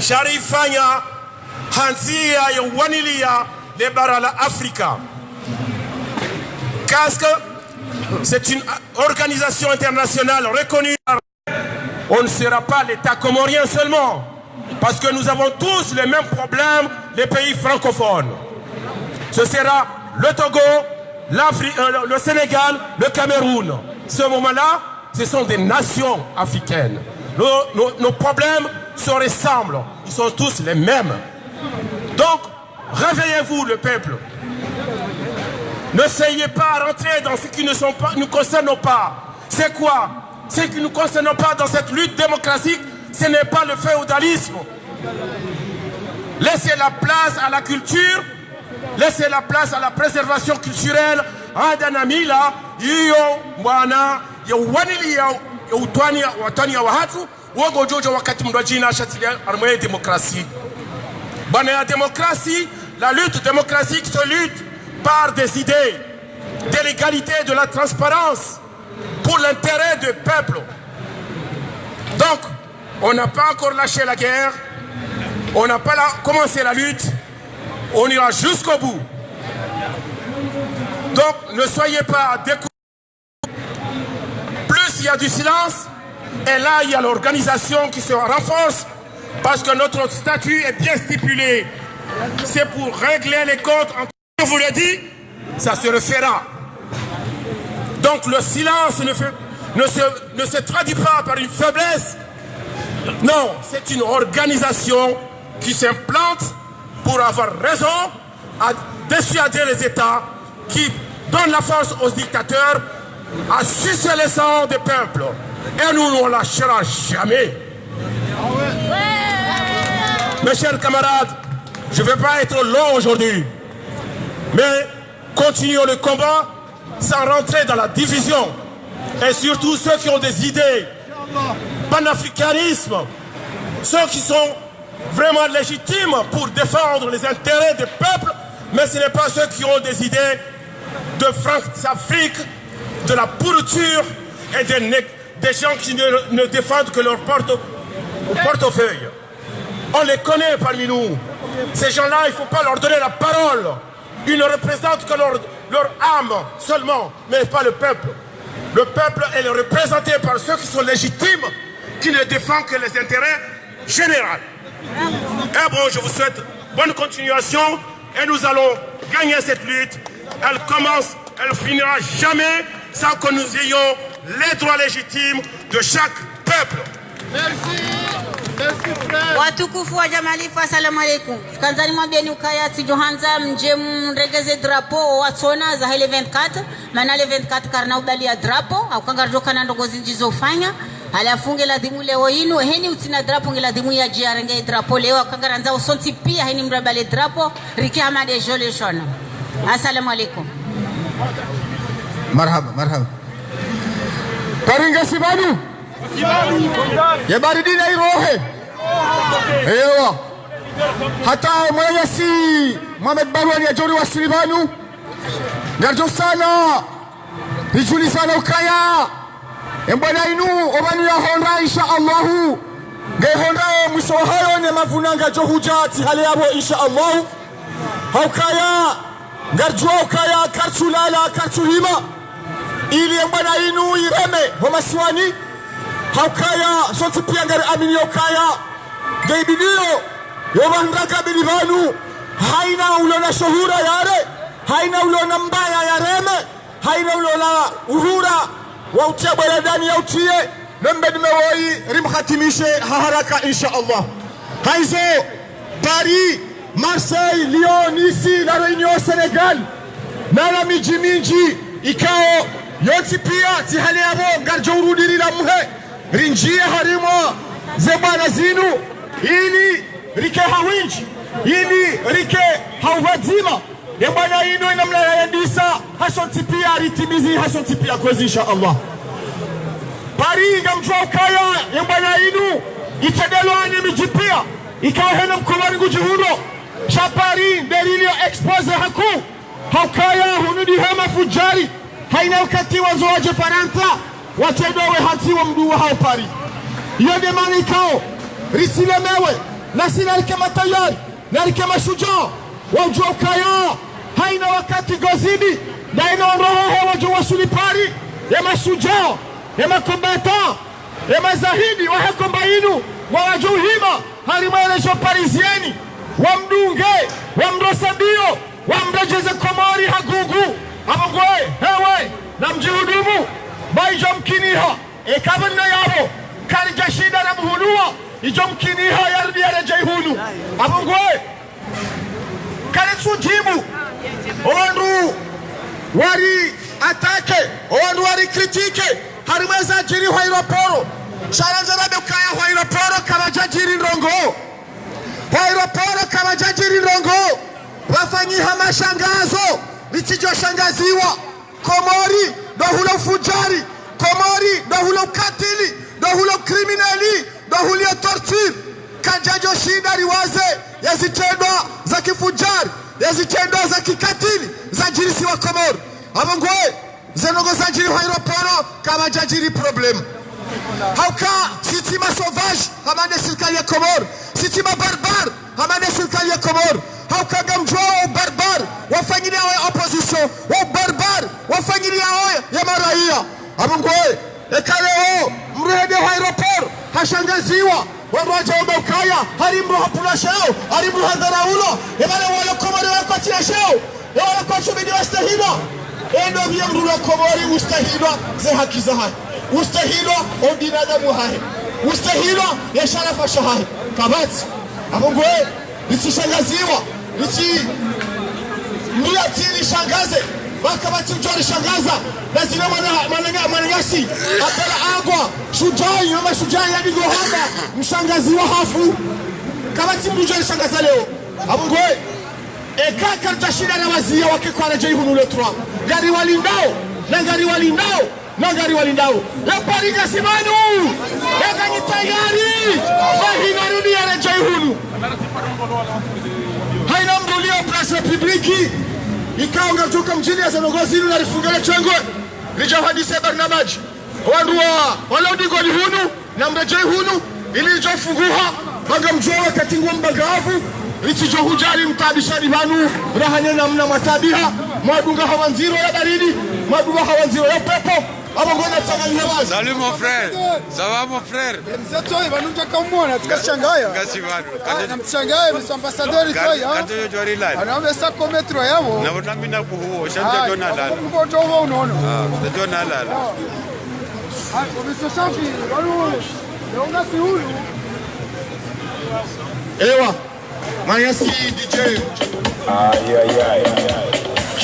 sharifanya hanzia ya wanilia le bara la Afrika. Casque, c'est une organisation internationale reconnue. On ne sera pas l'État comorien seulement, parce que nous avons tous les mêmes problèmes, les pays francophones. Ce sera le Togo, le Sénégal, le Cameroun. Ce moment-là, ce sont des nations africaines. Nos problèmes se ressemblent, ils sont tous les mêmes. Donc, réveillez-vous le peuple. N'essayez pas de rentrer dans ce qui nous concerne pas. C'est quoi? Ce qui ne nous concerne pas dans cette lutte démocratique, ce n'est pas le féodalisme. Laissez la place à la culture, laissez la place à la préservation culturelle. Adanamila, iyo mwana ya wanili ya watani ya wahatu, wogo jojo wakati mdwajina shatilia armoye démocratie. Bana ya démocratie, la lutte démocratique se lutte par des idées, de l'égalité, de la transparence, pour l'intérêt du peuple. Donc, on n'a pas encore lâché la guerre, on n'a pas commencé la lutte, on ira jusqu'au bout. Donc, ne soyez pas découragés. Plus il y a du silence, et là, il y a l'organisation qui se renforce, parce que notre statut est bien stipulé. C'est pour régler les comptes. Je vous l'ai dit, ça se refera. Donc, le silence ne se traduit pas par une faiblesse. Non, c'est une organisation qui s'implante pour avoir raison à dissuader les États qui donnent la force aux dictateurs à sucer les sangs des peuples. Et nous, on ne lâchera jamais. Mes chers camarades, je ne vais pas être long aujourd'hui, mais continuons le combat sans rentrer dans la division. Et surtout ceux qui ont des idées, panafricanisme, ceux qui sont vraiment légitimes pour défendre les intérêts des peuples, mais ce n'est pas ceux qui ont des idées de France-Afrique, de la pourriture et des gens qui ne défendent que leur portefeuille. On les connaît parmi nous. Ces gens-là, il ne faut pas leur donner la parole. Ils ne représentent que leur âme seulement, mais pas le peuple. Le peuple est représenté par ceux qui sont légitimes, qui ne défendent que les intérêts généraux. Et bon, je vous souhaite bonne continuation et nous allons gagner cette lutte. Elle commence, elle finira jamais sans que nous ayons les droits légitimes de chaque peuple. Merci. Watukufu wa Jamalifa, assalamu alaikum. Kanzani mwambieni ukaya tijohanza mje mregeze drapo watsona za hele 24 maana le 24 karna ubali ya drapo au kangarjoka na ndogozi njizofanya alafunge la dimu leo inu heni utina drapo ngela dimu ya jiarenge drapo leo kangaranza usonti pia heni mrabale drapo riki hamade jole shona. Assalamu alaikum. Marhaba. Karinga sibanu ya baridi na irohe ewa hata mwayasi Mohamed Barwani ya jori wa Silibanu ngarjo sana bijuli sana ukaya embana inu obanu ya honra insha Allahu nge honra mwiso hayo ne mavunanga johujati hali yabo insha Allahu haukaya ngarjo ukaya karchulala karchuhima ili embana inu ireme homaswani haukaya sonti pia ngari amini haukaya gaibidio yobandraka bilibanu haina ulona shuhura yare haina ulona mbaya yareme haina ulona uhura wa utia baladani ya utie nembedi mewoi rimkhatimishe haraka insha Allah. Haizo Paris, Marseille, Lyon, Nice na Réunion Senegal na miji mingi ikao yoti pia tihali yabo ngarjo urudiri la muhe rinjia harimo zebana zinu ili rike hawinji ili rike hawadzima yebana ino inamla yandisa hasonti pia ritimizi hasonti pia kwezi insha Allah. Paris ngamjwa kaya yebana inu itadelwani mijipia ikawa hena mkomani kujihuno cha Paris berilio expose haku haukaya hunudi hema fujari haina wakati wazoaje paranta watedowe hati wa mduwa hao Paris yode mani kao risilemewe nasi nalikema tayari nalikema shujaa wajua ukaya haina wakati gozidi daina roho wajua wasulipari ya mashujaa ya makombata ya mazahidi wa hekombainu wa wajuhima halimwelesho parisieni wa mdunge wa mrosadio wa mrejeze komori hagugu abongwe hewe na mjihudumu baijo mkiniha ekabana yabo karija shida na muhunua ijo mkiniha yardi ya rejehunu abongwe karesujibu owandu wari atake owandu wari kritike harimeza jiri wa aeroporo sharanza ukaya wa aeroporo kabajajiri ndongo wa aeroporo kabajajiri ndongo wafanyiha mashangazo lichijoshangaziwa Komori dohulo fujari Komori dohulo katili dohulo kriminali dohulo torture kajajo shida riwaze yazitendwa za kifujari yazitendwa za kikatili za jirisi wa Komori abongwe zenogo za jiri wa aeroporo kabajajiri problem hauka sitima sauvage hamande serikali ya Komori sitima barbar hamande serikali ya Komori hauka gamjwa barbar wafanyilia wa opposition wa barbar wafanyilia ya maraia abongwe ekaleo mrede wa aeroport hashangaziwa warwaja ukaya harimbo hapula shao harimbo hadharaulo ebale wala Komori wako tia shao wala kwa chumidi wastahidwa endo vya mrula Komori ustahidwa ze haki za hai ustahidwa obinadamu hai ustahidwa ya sharafa shahai kabati abongwe lisishangaziwa lisi mliatili shangaze wakabati mjori shangaza na zile mananyasi apela agwa shujai ama shujai ya digohamba mshangaziwa hafu kabati mjori shangaza leo abongwe eka karta shida na wazia wakikuwa na jaihu nule tura gari walindao na gari walindao na gari walindao ya pariga simanu ya ganyi tayari wahi narudi ya na jaihu haina mdulio prasa publiki ikaonga kutoka mjini ya Zanogozi na rifungele chengwe lijahadise barnamaji wanduwa wala udigoli hunu na mrejei hunu ili ijofunguha banga mjowa katingwa mbagavu itijo hujali mtabishani vanu rahane na mna matabiha madunga hawanziro ya baridi madunga hawanziro ya pepo abongona tsanga nyabazi. Salut mon frère, ça va mon frère? Mzeto hivi wanunja kamona tukashangaya. Kashivanu. Na mshangaya mso ambassadeur toya. Kato yo jori line. Anaomba sako metro yao. Na bonambi na kuhuo shanja jona lala. Ngo tovo unaona. Ah, jona lala. Ah, komiso shafi, walu. Leona si huyu. Ewa. Mayasi DJ. Aïe.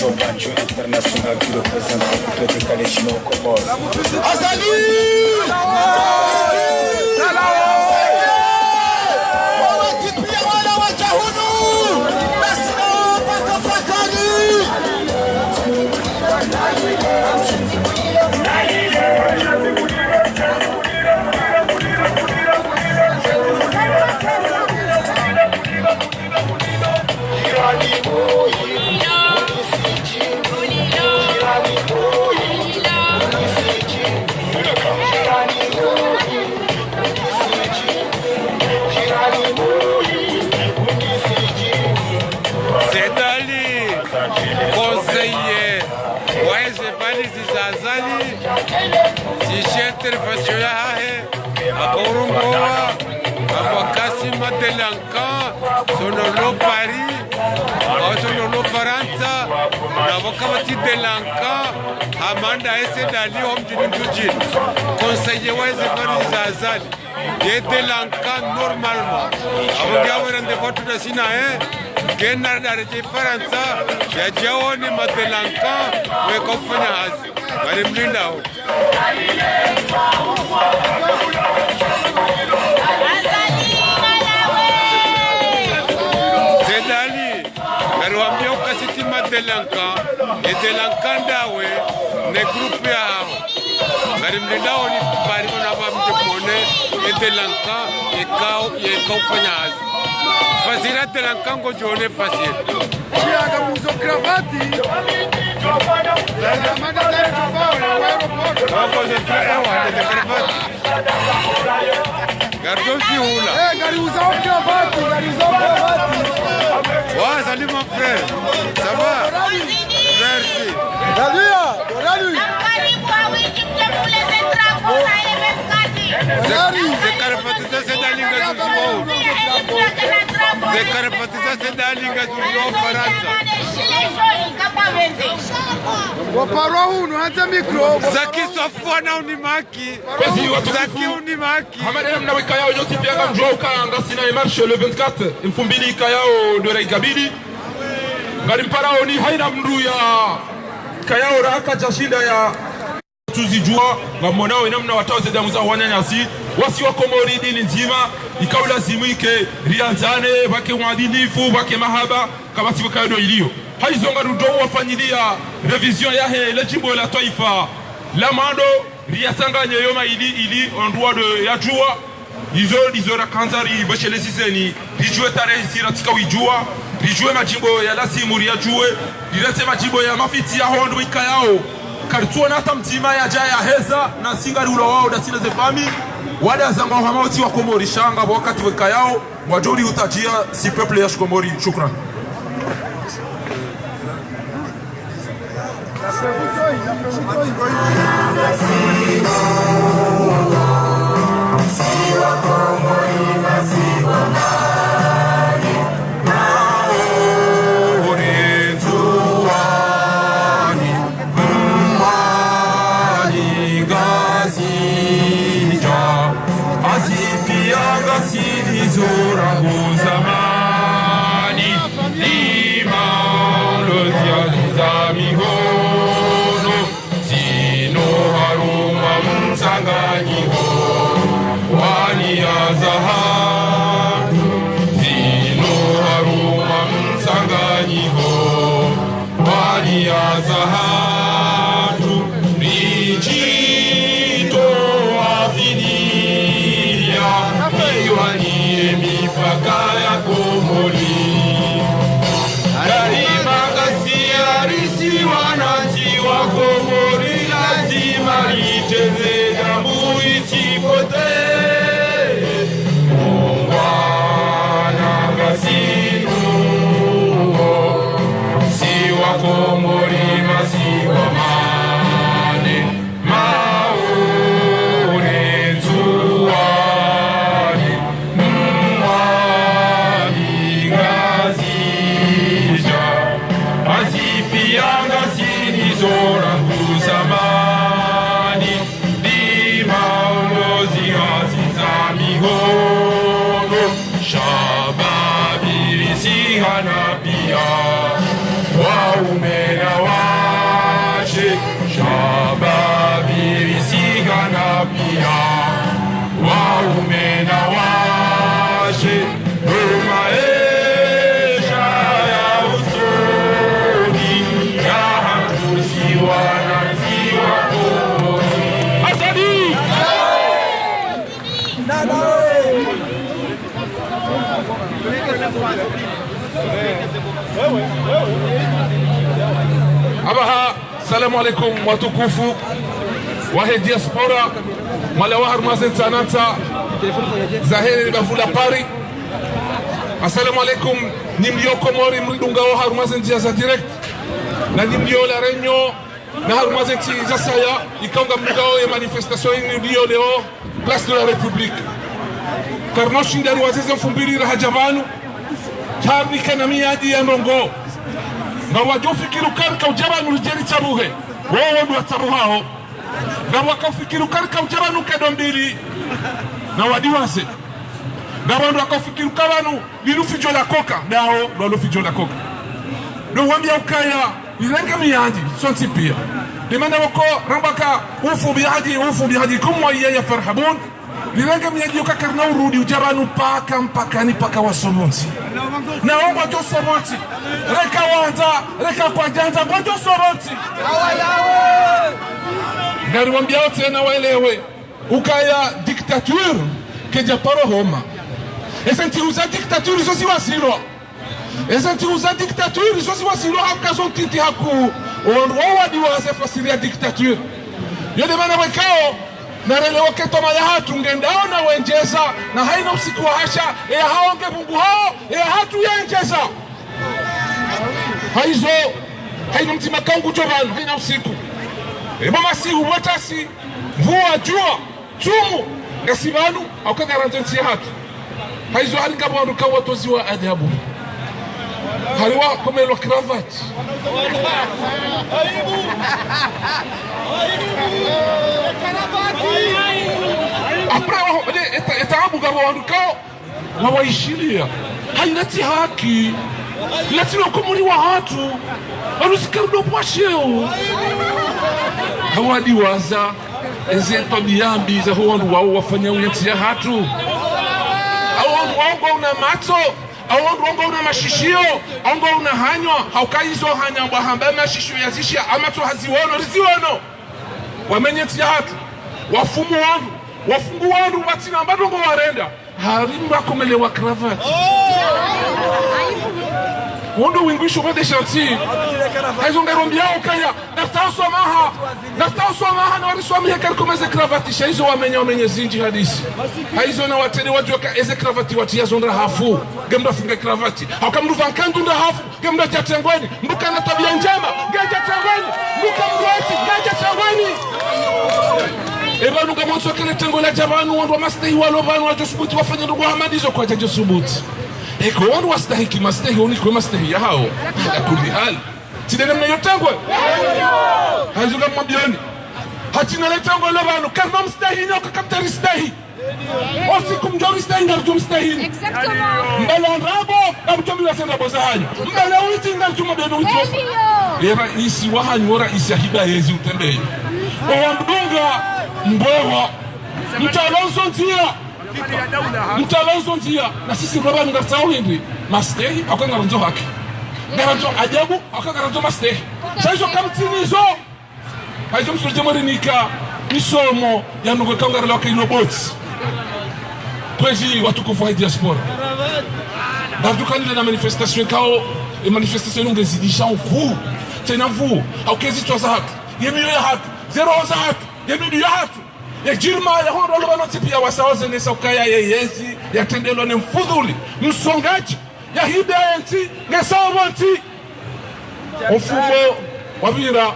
Chobanjo international qui représente complètement les Chinois au Comores. Azali! intervention yahe akorungowa abakasi matelanka sonolo Paris sonolo Faransa nabokabati delanka amanda esedali omjini mjini conseiller wa ezefari zazali ye delanka normalement abogawera ndefotu da sina genar da reje Faransa ya jawoni matelanka we kofanya hazi bari mlindao Zedali garwambia ukasiti matelanka edelankandawe ne groupe yao bari mlindao ni bari ona bamjepone edelanka yekao fanya hazi Fasira telankango jone fasir. Chia kamuzo kravati. La magazine jovao na aeroporto. Wako zetraewa de kravati. Gardo si hula. Gari usao kravati. salut mon frère. Ça va? Merci. Salut. Zekarapatiza sedalinga zuzuo. Zekarapatiza sedalinga zuzuo Faransa. Waparwa hunu hata mikro. Zaki sofona unimaki. Zaki unimaki. Hamadena mnaweka yao yote pia kama mjua ukanga sina marche le 24 mfumbili kayao dore gabili. Ngari mparao ni haina mnduya kayao raka jashinda ya tuzijua ngamonao inamna wataoze damu za wanyanyasi wasi wa Komori dini nzima ikaulazimike rianzane wake mwadilifu wake mahaba kama sivyo kayo ilio haizonga rudo wafanyilia revision ya le jimbo la taifa la mando riatanganye yoma ili ondua de ya jua izo rakanzari bashele siseni rijue tarehe sira tika wijua rijue majimbo ya lasimu ya jue rirete majimbo ya mafiti ya hondo ikayao karituona hata mtima ya jaya heza na singari ulo wao da sina zefami wada zanga wa mauti wa Komori shanga wakati weka yao wajuri utajia si peuple ya Komori. Shukran. Abaha, salamu alaikum watukufu wahe diaspora malawa harmazen tananta zahiri bafula pari. Assalamu alaikum nimlio Komori mridunga wa harmazen jiaza direct na nimlio la renyo na harmazen jiaza saya ikaunga mgao ya manifestation nimlio leo place de la République karno shindari wazize mfumbiri rahajabanu charni kana miadi ya ndongo nga wajofikiru karika ujabanu rijeri chabuhe wewe ndo atabuhao na wakafikiru karika ujabanu kedombili na wadiwase na wando wakafikiru kabanu lilufijo la koka nao ndo lufijo la koka ndo wambia ukaya ilenga miadi sonti pia limana wako rambaka ufu bihaji kumwa ya farhabun lilenga miadi yukakarna urudi ujabanu paka mpakani paka wasomonti na omba jo somonti reka wanza reka kwa janza kwa jo somonti ngari wambia wote na waelewe ukaya dictature keja paro homa esenti uza dictature iso siwasilo esenti uza dictature iso siwasilo hakaso titi haku onwa diwase fasiria dictature yode mana wekao na relewa ketoma ya hatu ngendao na wenjeza na haina usiku wa hasha ya haonge mungu hao ya hatu ya njeza haizo haina mtima kangu jobanu haina usiku mama si uwatasi mvua jua chumu ngasibanu aukagarantenti hatu haizo halingabandu kawatozi wa adabu haliwa komelwa cravate apre etaabu gabandu kao wawaishilia hainati haki latino komuli wa hatu warusikardo pwasheo hawadi waza ezeto biyambi za huwandu wao wafanya uyati ya hatu awandu wao una mato awandu wao una mashishio awandu una hanywa haukaizo hanya mbahamba mashishio yazishia amato haziwono riziwono wamenyeti ya hatu wafungu wandu watina mbadongo warenda harimba komelewa cravate Wondo winguisho kwa deshanti haizo ngarombia ukaya naftauswa maha na wariswami hekari kumeze kravatisha hizo wamenye zinji hadisi haizo na watene wajuaka eze kravati watia zonda hafu gemda funga kravati hauka mruva nkandu nda hafu gemda jatengweni mbuka na tabia njema geja tengweni mbuka mruati geja tengweni ebanu ngamonso kele tengo la jabanu wando mastehi walobanu wajosubuti wafanya ndugu hamadizo kwa jajosubuti eko wandu wastahiki mastehi unikwe mastehi ya hao kuli hali tidene mna yotangwe hazuga mwambioni hatina letangwe lobanu karma mstahi nyoka kaptari stahi osiku mjori stahi ngarju mstahi mbala rabo ngarju milasenda boza hanyu mbala uiti ngarju mabeno uiti era isi wahanyu ora isi ahida yezi utembeye owambunga mbwewa mtalonzo ntia na sisi roba ngartao hindi mastehi akangaronzo haki ngaronzo ajabu akangaronzo mastehi saizo kamtinizo haizo msurje morinika misomo ya nugo kangaralo kainoboti twezi watukufu wa diaspora ndatukani na manifestation kao e manifestation ngezidisha mfu tena mfu aukezi twaza hatu yemiyo ya hatu zero za hatu yemiyo ya hatu ya jirma ya hondo lobano tipia wasaoze nesa ukaya yeyezi ya tendelo ni mfudhuli msongaji ya hidayenti ngesawonti ofumo wabira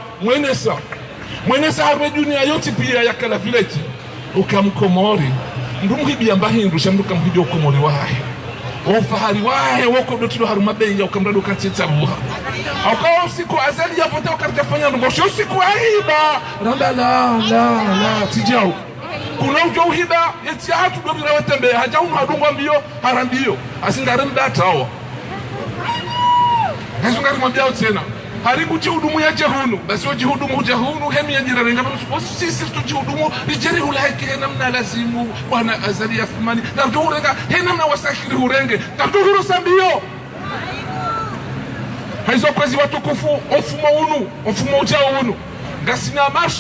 mwenesa harwe dunia yote pia ya kala village ukamkomori ndumuhibi ambahindu shamduka mhidi ukomori wahe ofahari wahe woko dotilo harumabe ya ukamrado kateta buha akawa usiku azali ya vote ukartafanya ngosho usiku aiba randa la tijao kuna ujo uhida yeti hatu dobira wetembe haja unu hadungwa mbio harambiyo asingare mdata hawa hasungari mwambia tena haribu jihudumu ya jahunu basi wajihudumu jahunu hemi ya jirani ngaba sisi tujihudumu rijeri hulaiki namna lazimu wana azali ya thumani na mtuhurenga namna wasakiri hurenge tamtuhuru sambio haizo kwezi watukufu ofumo ujao unu gasina marsh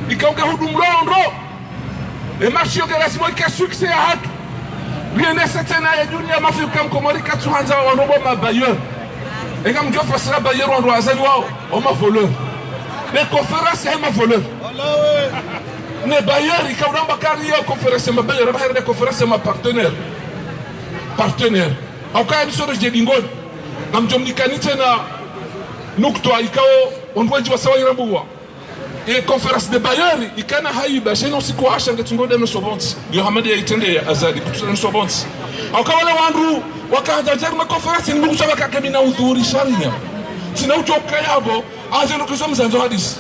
ikaunga hudumu rondo marsh yoga lazima ikasukse ya hatu riendesa tena ya dunia mafika mkomorika tuhanza wanobo mabayor ega mjofa sila bayor wando azali wao oma voleur ne conference hema voleur ne bayor ikaunamba kari ya conference mabayor abahari ne conference ma partenaire aukaya misoro jedingoni na mjomnikani tena nuktoa ikao ondweji wa sawa irambuwa conference de bayari ikana haiba sheno siku asha ngetungoda msobonti yo hamadi ya itende ya azadi kutuna msobonti akawale wandu wakaanza jarma conference ni mkusaba kakemina udhuri sharia tina uchoka yabo aze nukizo mzanzo hadisi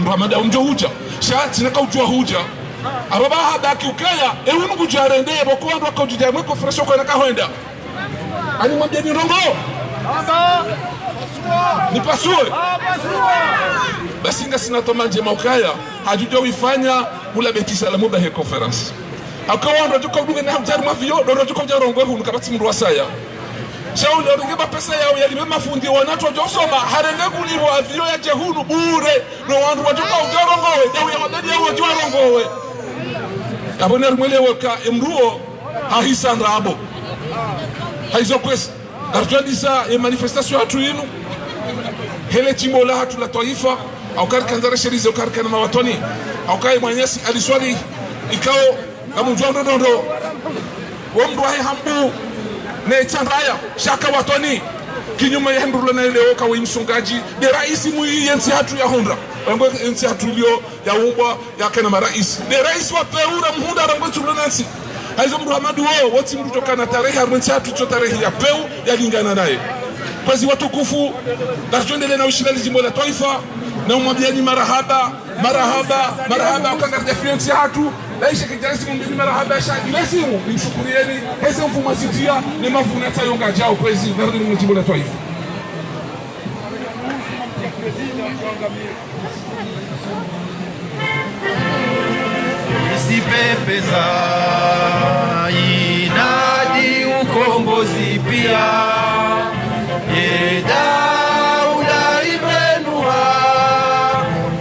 Muhammad umjo huja shati naka ujua huja ababa habaki ukaya ewe mkujarende boko wandu wakaujuja mwe conference kwa naka hoenda ani mwambia ni rongo nipasue basi nga sinatoma njema ukaya hajuja uifanya mula betisa la muda he conference akawando juko bunge na hamjari mavio dono juko jarongo hunu kabati mru wasaya shauli orengeba pesa yao yalibe mafundi wanato josoma harenge kulibo avio ya jehunu bure no wandu wajuka ujarongowe yawe ya wadadi ya wajuarongowe abone mwelewe ka imruo hahisandra abo haizo kwesi artuandisa manifestation hatu inu hele chimbo la hatu la taifa au kanzara sherize au karikana mawatoni au kai mwanyesi aliswali ikao kama mjondo ndondo womdu hai hambu ne chandraya shaka watoni kinyume ya ndurula na leo kwa msongaji de rais mui yensi hatu ya honda ngo yensi hatu lio ya ubwa ya kana marais de rais wa peura mhunda rango tulonansi haizo Muhammadu wao wote mtokana tarehe 43 tarehe ya peu yalingana naye kwezi watukufu na tuendelee na ushindani jimbo la taifa na umwambieni marahaba ukangalia fiansi hatu laisha kijarisi mwambini marahaba shagilesimu nimshukurieni hese mfumazitia ni mavuna tayonga jao kwezi na jimbo la taifa. Isipepeza inadi ukombozi pia Daula imenuha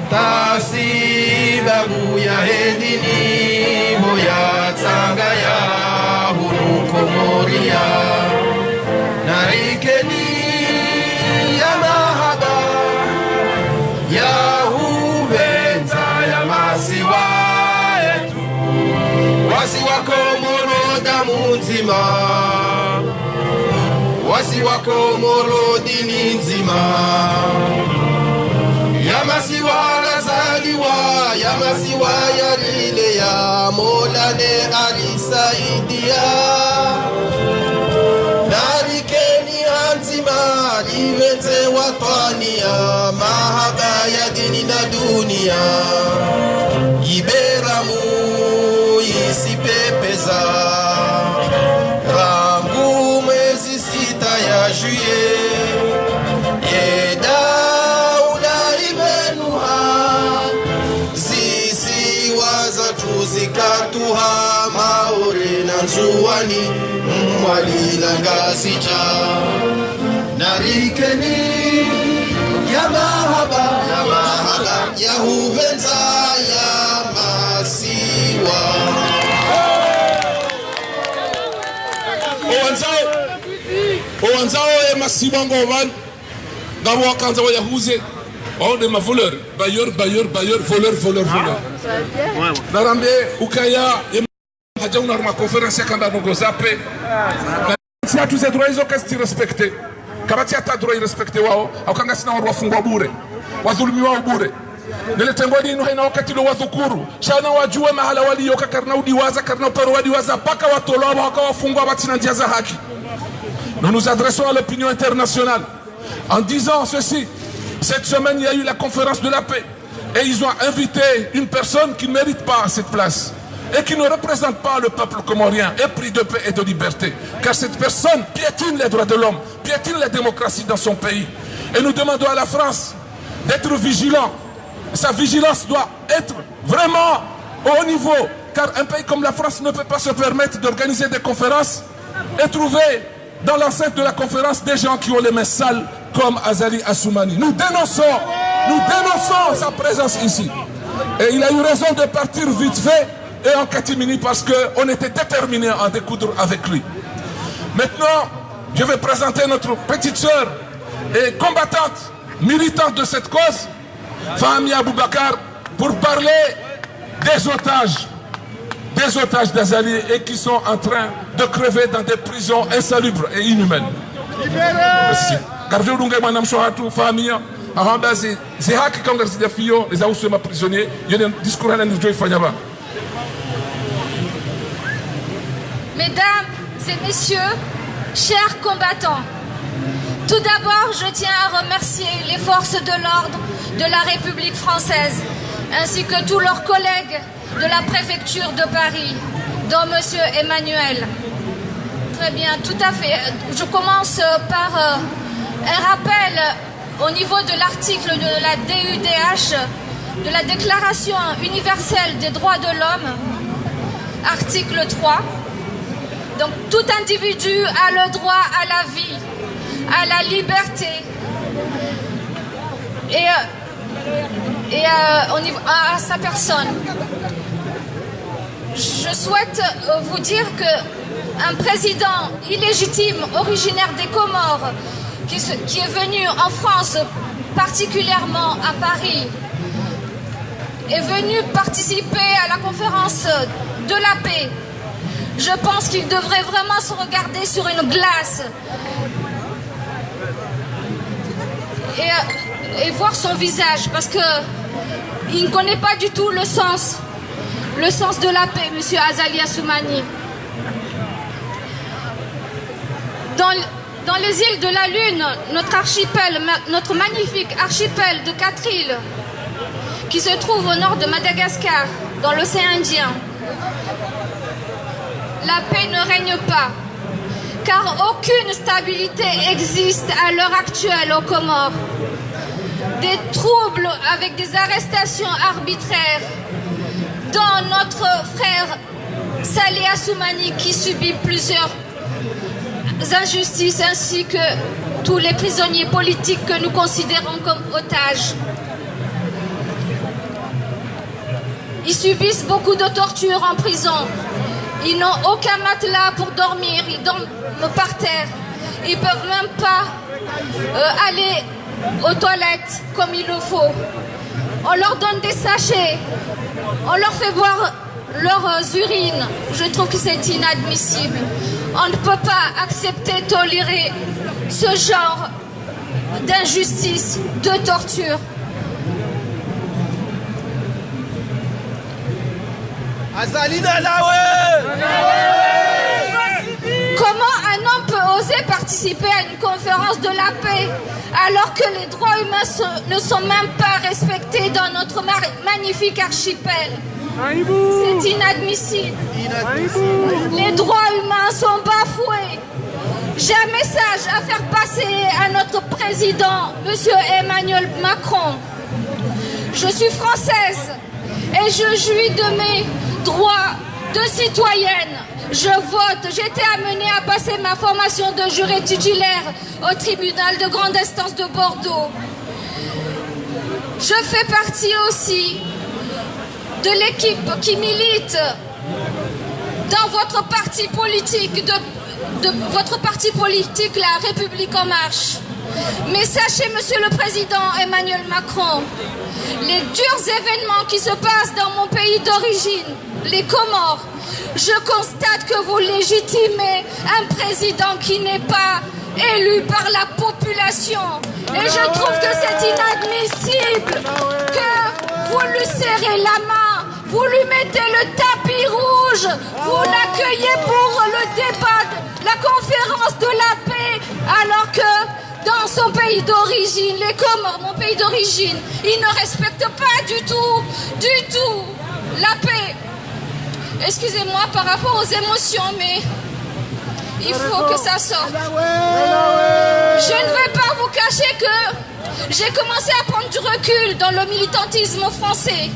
tasibabu ya hedini moya tanga ya hunukomoria narikeni ya mahaba ya hubenza ya masiwa yetu wasiwako moroda munzima wasiwako moro dini nzima yamasiwa lazaliwa yamasiwa yarile ya molane alisaidia narikeni hanzima livenze watwania mahaba ya dini na dunia iberamu isipepeza juillet et daula imenuha sisi waza tuzikatuha maore na nzuwani mwalila ngasicha narikeni ya mahaba ya huvenza ya masiwa owanzao e masiba ngovan ngabo wakanza wa yahuze on de ma voleur bailleur voleur narambe ukaya hajauna ma conférence kanda ngo zape si atu ze droits zo kasti respecté kabati ata droits respecté wao akanga sina wafungwa bure wadhulumi wao bure nile tengoni ino haina wakati lo wadhukuru shana wajue mahala walioka karna udiwaza karna upero wadiwaza paka watoloa wakawafungwa batina njia za haki. Nous nous adressons à l'opinion internationale en disant ceci. Cette semaine, il y a eu la conférence de la paix et ils ont invité une personne qui ne mérite pas cette place et qui ne représente pas le peuple comorien épris de paix et de liberté. Car cette personne piétine les droits de l'homme, piétine la démocratie dans son pays. Et nous demandons à la France d'être vigilant. Sa vigilance doit être vraiment au haut niveau. Car un pays comme la France ne peut pas se permettre d'organiser des conférences et trouver dans l'enceinte de la conférence des gens qui ont les mains sales comme Azali Assoumani. Nous dénonçons sa présence ici. Et il a eu raison de partir vite fait et en catimini parce qu'on était déterminés à en découdre avec lui. Maintenant, je vais présenter notre petite sœur et combattante, militante de cette cause, Fahmi Aboubakar, pour parler des otages d'Azali et qui sont en train de crever dans des prisons insalubres et inhumaines. Merci. Mesdames et messieurs, chers combattants, tout d'abord, je tiens à remercier les forces de l'ordre de la République française, ainsi que tous leurs collègues de la préfecture de Paris, dont M. Emmanuel. Très bien, tout à fait. Je commence par un rappel au niveau de l'article de la DUDH, de la Déclaration universelle des droits de l'homme, article 3. Donc, tout individu a le droit à la vie, à la liberté et à sa personne. Je souhaite vous dire qu'un président illégitime, originaire des Comores, qui est venu en France, particulièrement à Paris, est venu participer à la conférence de la paix. Je pense qu'il devrait vraiment se regarder sur une glace et voir son visage, parce que il ne connaît pas du tout le sens de la paix, Monsieur Azali Assoumani. Dans les îles de la Lune, notre magnifique archipel de 4 îles, qui se trouve au nord de Madagascar, dans l'océan Indien, la paix ne règne pas, car aucune stabilité existe à l'heure actuelle aux Comores. Des troubles avec des arrestations arbitraires, dont notre frère Saleh Assoumani qui subit plusieurs injustices, ainsi que tous les prisonniers politiques que nous considérons comme otages. Ils subissent beaucoup de tortures en prison. Ils n'ont aucun matelas pour dormir, ils dorment par terre. Ils ne peuvent même pas aller aux toilettes comme il le faut. On leur donne des sachets, on leur fait boire leurs urines. Je trouve que c'est inadmissible. On ne peut pas accepter, tolérer ce genre d'injustice, de torture. Comment un homme peut oser participer à une conférence de la paix alors que les droits humains ne sont même pas respectés dans notre magnifique archipel? C'est inadmissible. Les droits humains sont bafoués. J'ai un message à faire passer à notre président, M. Emmanuel Macron. Je suis française et je jouis de mes droits de citoyenne. Je vote. J'ai été amenée à passer ma formation de juré titulaire au tribunal de grande instance de Bordeaux. Je fais partie aussi de l'équipe qui milite dans votre parti politique, de votre parti politique, La République En Marche. Mais sachez, Monsieur le Président Emmanuel Macron, les durs événements qui se passent dans mon pays d'origine, les Comores, je constate que vous légitimez un président qui n'est pas élu par la population. Et je trouve que c'est inadmissible que vous lui serrez la main, vous lui mettez le tapis rouge, vous l'accueillez pour le débat, la conférence de la paix, alors que dans son pays d'origine, les Comores, mon pays d'origine, ils ne respectent pas du tout la paix. Excusez-moi par rapport aux émotions, mais il faut que ça sorte. Je ne vais pas vous cacher que j'ai commencé à prendre du recul dans le militantisme français.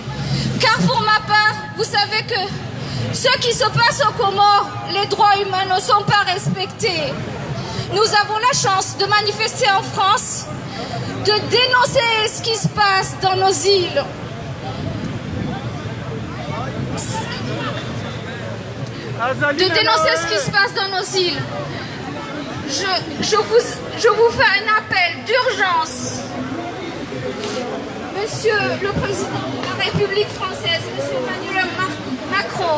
Car pour ma part, vous savez que ce qui se passe aux Comores, les droits humains ne sont pas respectés. Nous avons la chance de manifester en France, de dénoncer ce qui se passe dans nos îles. De dénoncer ce qui se passe dans nos îles. Je vous fais un appel d'urgence. Monsieur le Président de la République française, Monsieur Emmanuel Macron,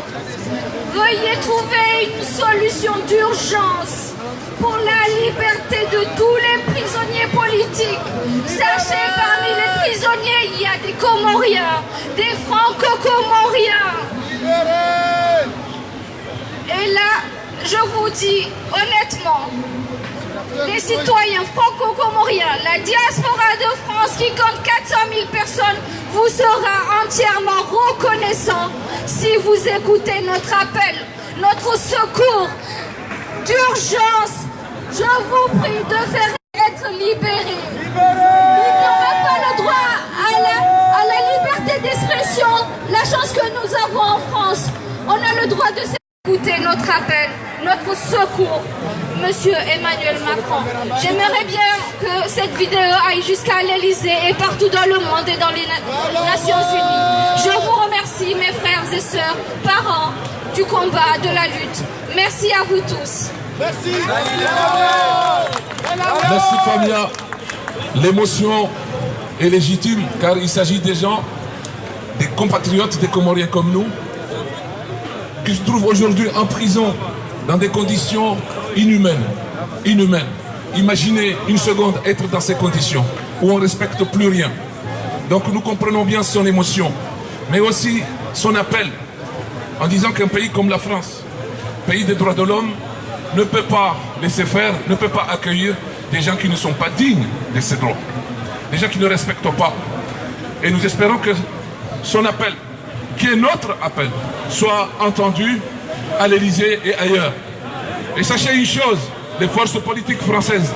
veuillez trouver une solution d'urgence pour la liberté de tous les prisonniers politiques. Sachez, parmi les prisonniers, il y a des Comoriens, des Franco-Comoriens. Et là, je vous dis honnêtement, les citoyens franco-comoriens, la diaspora de France qui compte 400 000 personnes, vous sera entièrement reconnaissant si vous écoutez notre appel, notre secours d'urgence. Je vous prie de faire être libérés. Ils n'auront pas le droit à la liberté d'expression, la chance que nous avons en France. On a le droit de écouter notre appel, notre secours, Monsieur Emmanuel Macron. J'aimerais bien que cette vidéo aille jusqu'à l'Elysée et partout dans le monde et dans les Nations Unies. Je vous remercie, mes frères et sœurs, parents du combat, de la lutte. Merci à vous tous. Merci. Merci Famia. L'émotion est légitime car il s'agit des gens, des compatriotes, des Comoriens comme nous, qui se trouvent aujourd'hui en prison dans des conditions inhumaines. Imaginez une seconde être dans ces conditions. où on ne respecte plus rien. Donc nous comprenons bien son émotion, mais aussi son appel en disant qu'un pays comme la France, pays des droits de l'homme, ne peut pas laisser faire, ne peut pas accueillir des gens qui ne sont pas dignes de ces droits, des gens qui ne respectent pas. Et nous espérons que son appel, qui est notre appel, soit entendu à l'Élysée et ailleurs. Et sachez une chose, les forces politiques françaises,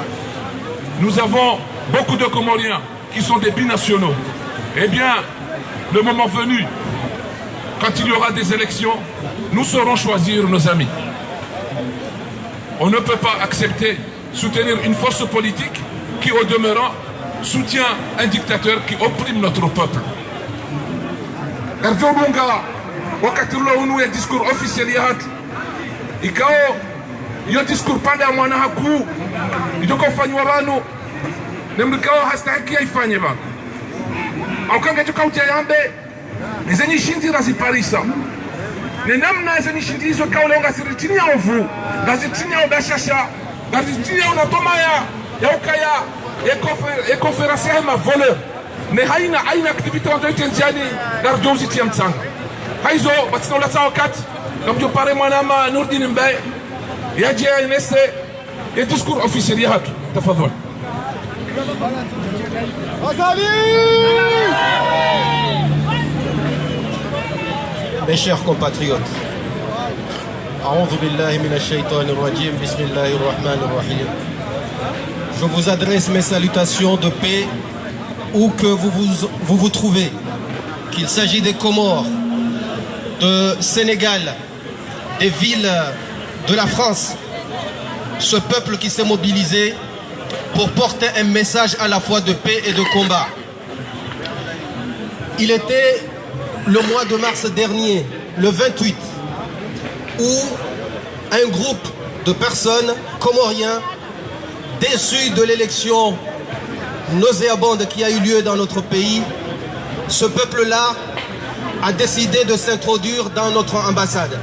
nous avons beaucoup de Comoriens qui sont des binationaux. Eh bien, le moment venu, quand il y aura des élections, nous saurons choisir nos amis. On ne peut pas accepter, soutenir une force politique qui, au demeurant, soutient un dictateur qui opprime notre peuple. Erdobunga, wakati ule discours officiel yahatu, ikao yo discours panda mwana haku, itoko fanywa banu, nemlikao hastahiki ifanye banu. Aukanga tukautia yambe, nizeni shindira ziparisa. Nenamna nizeni shindizwa kaule onga siritini ya ovu, gazitini ya obashasha, gazitini ya unatoma ya ukaya, ya konferansi ya ma voleur. Ne haina aktivite wando itenjani dardozi tia mtsanga. Haizo batina ulata wakati, kamjo pare mwanama Nurdin Mbaye, yaje ya inese, ya discours officiel ya hatu, tafadhali. Mes chers compatriotes, A'oudhu billahi minash shaitanir rajim, bismillahir rahmanir rahim. Je vous adresse mes salutations de paix où que vous vous trouvez, qu'il s'agit des Comores, de Sénégal, des villes de la France, ce peuple qui s'est mobilisé pour porter un message à la fois de paix et de combat. Il était le mois de mars dernier, le 28, où un groupe de personnes comoriens déçus de l'élection nauséabonde qui a eu lieu dans notre pays, ce peuple-là a décidé de s'introduire dans notre ambassade.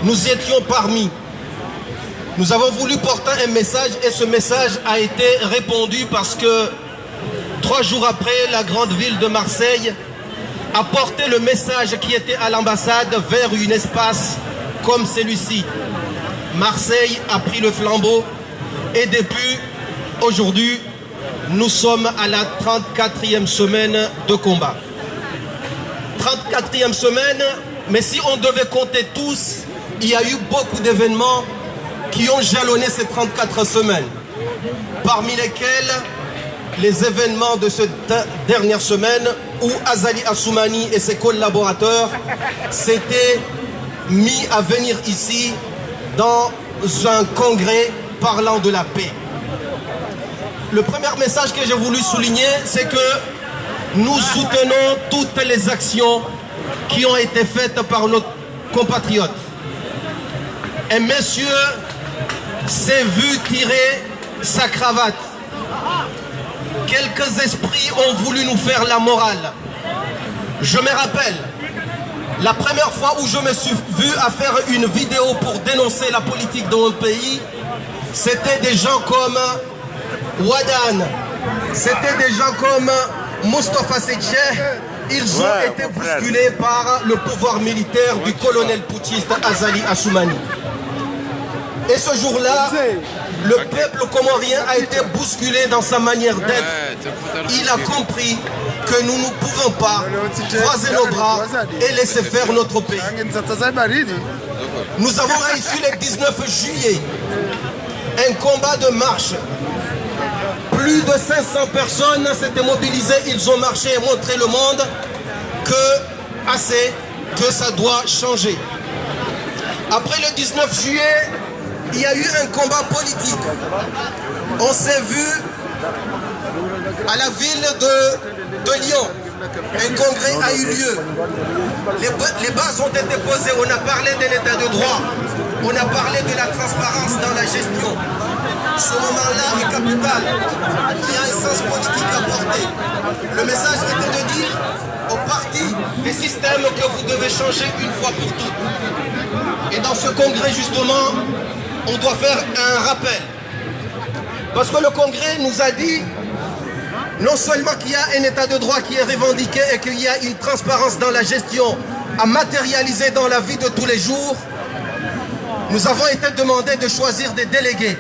Nous étions parmi. Nous avons voulu porter un message et ce message a été répondu parce que 3 jours après, la grande ville de Marseille a porté le message qui était à l'ambassade vers un espace comme celui-ci. Marseille a pris le flambeau et depuis aujourd'hui, nous sommes à la 34e semaine de combat. 34e semaine, mais si on devait compter tous, il y a eu beaucoup d'événements qui ont jalonné ces 34 semaines. Parmi lesquels, les événements de cette dernière semaine où Azali Assoumani et ses collaborateurs s'étaient mis à venir ici dans un congrès parlant de la paix. Le premier message que j'ai voulu souligner, c'est que nous soutenons toutes les actions qui ont été faites par nos compatriotes. Un monsieur s'est vu tirer sa cravate. Quelques esprits ont voulu nous faire la morale. Je me rappelle, la première fois où je me suis vu à faire une vidéo pour dénoncer la politique dans mon pays, c'était des gens comme Wadan, c'était des gens comme Moustapha Setche. Ils ont été bousculés par le pouvoir militaire du colonel putschiste Azali Assoumani. Et ce jour-là, le peuple comorien a été bousculé dans sa manière d'être. Il a compris que nous ne pouvons pas croiser nos bras et laisser faire notre pays. Nous avons réussi le 19 juillet un combat de marche. Plus de 500 personnes s'étaient mobilisées, ils ont marché et montré le monde que ça doit changer. Après le 19 juillet, il y a eu un combat politique. On s'est vu à la ville de Lyon. Un congrès a eu lieu. Les bases ont été posées. On a parlé de l'état de droit. On a parlé de la transparence dans la gestion. Ce moment-là est capital. Il y a un sens politique à porter. Le message était de dire aux partis des systèmes que vous devez changer une fois pour toutes. Et dans ce congrès, justement, on doit faire un rappel. Parce que le congrès nous a dit non seulement qu'il y a un état de droit qui est revendiqué et qu'il y a une transparence dans la gestion à matérialiser dans la vie de tous les jours, nous avons été demandés de choisir des délégués.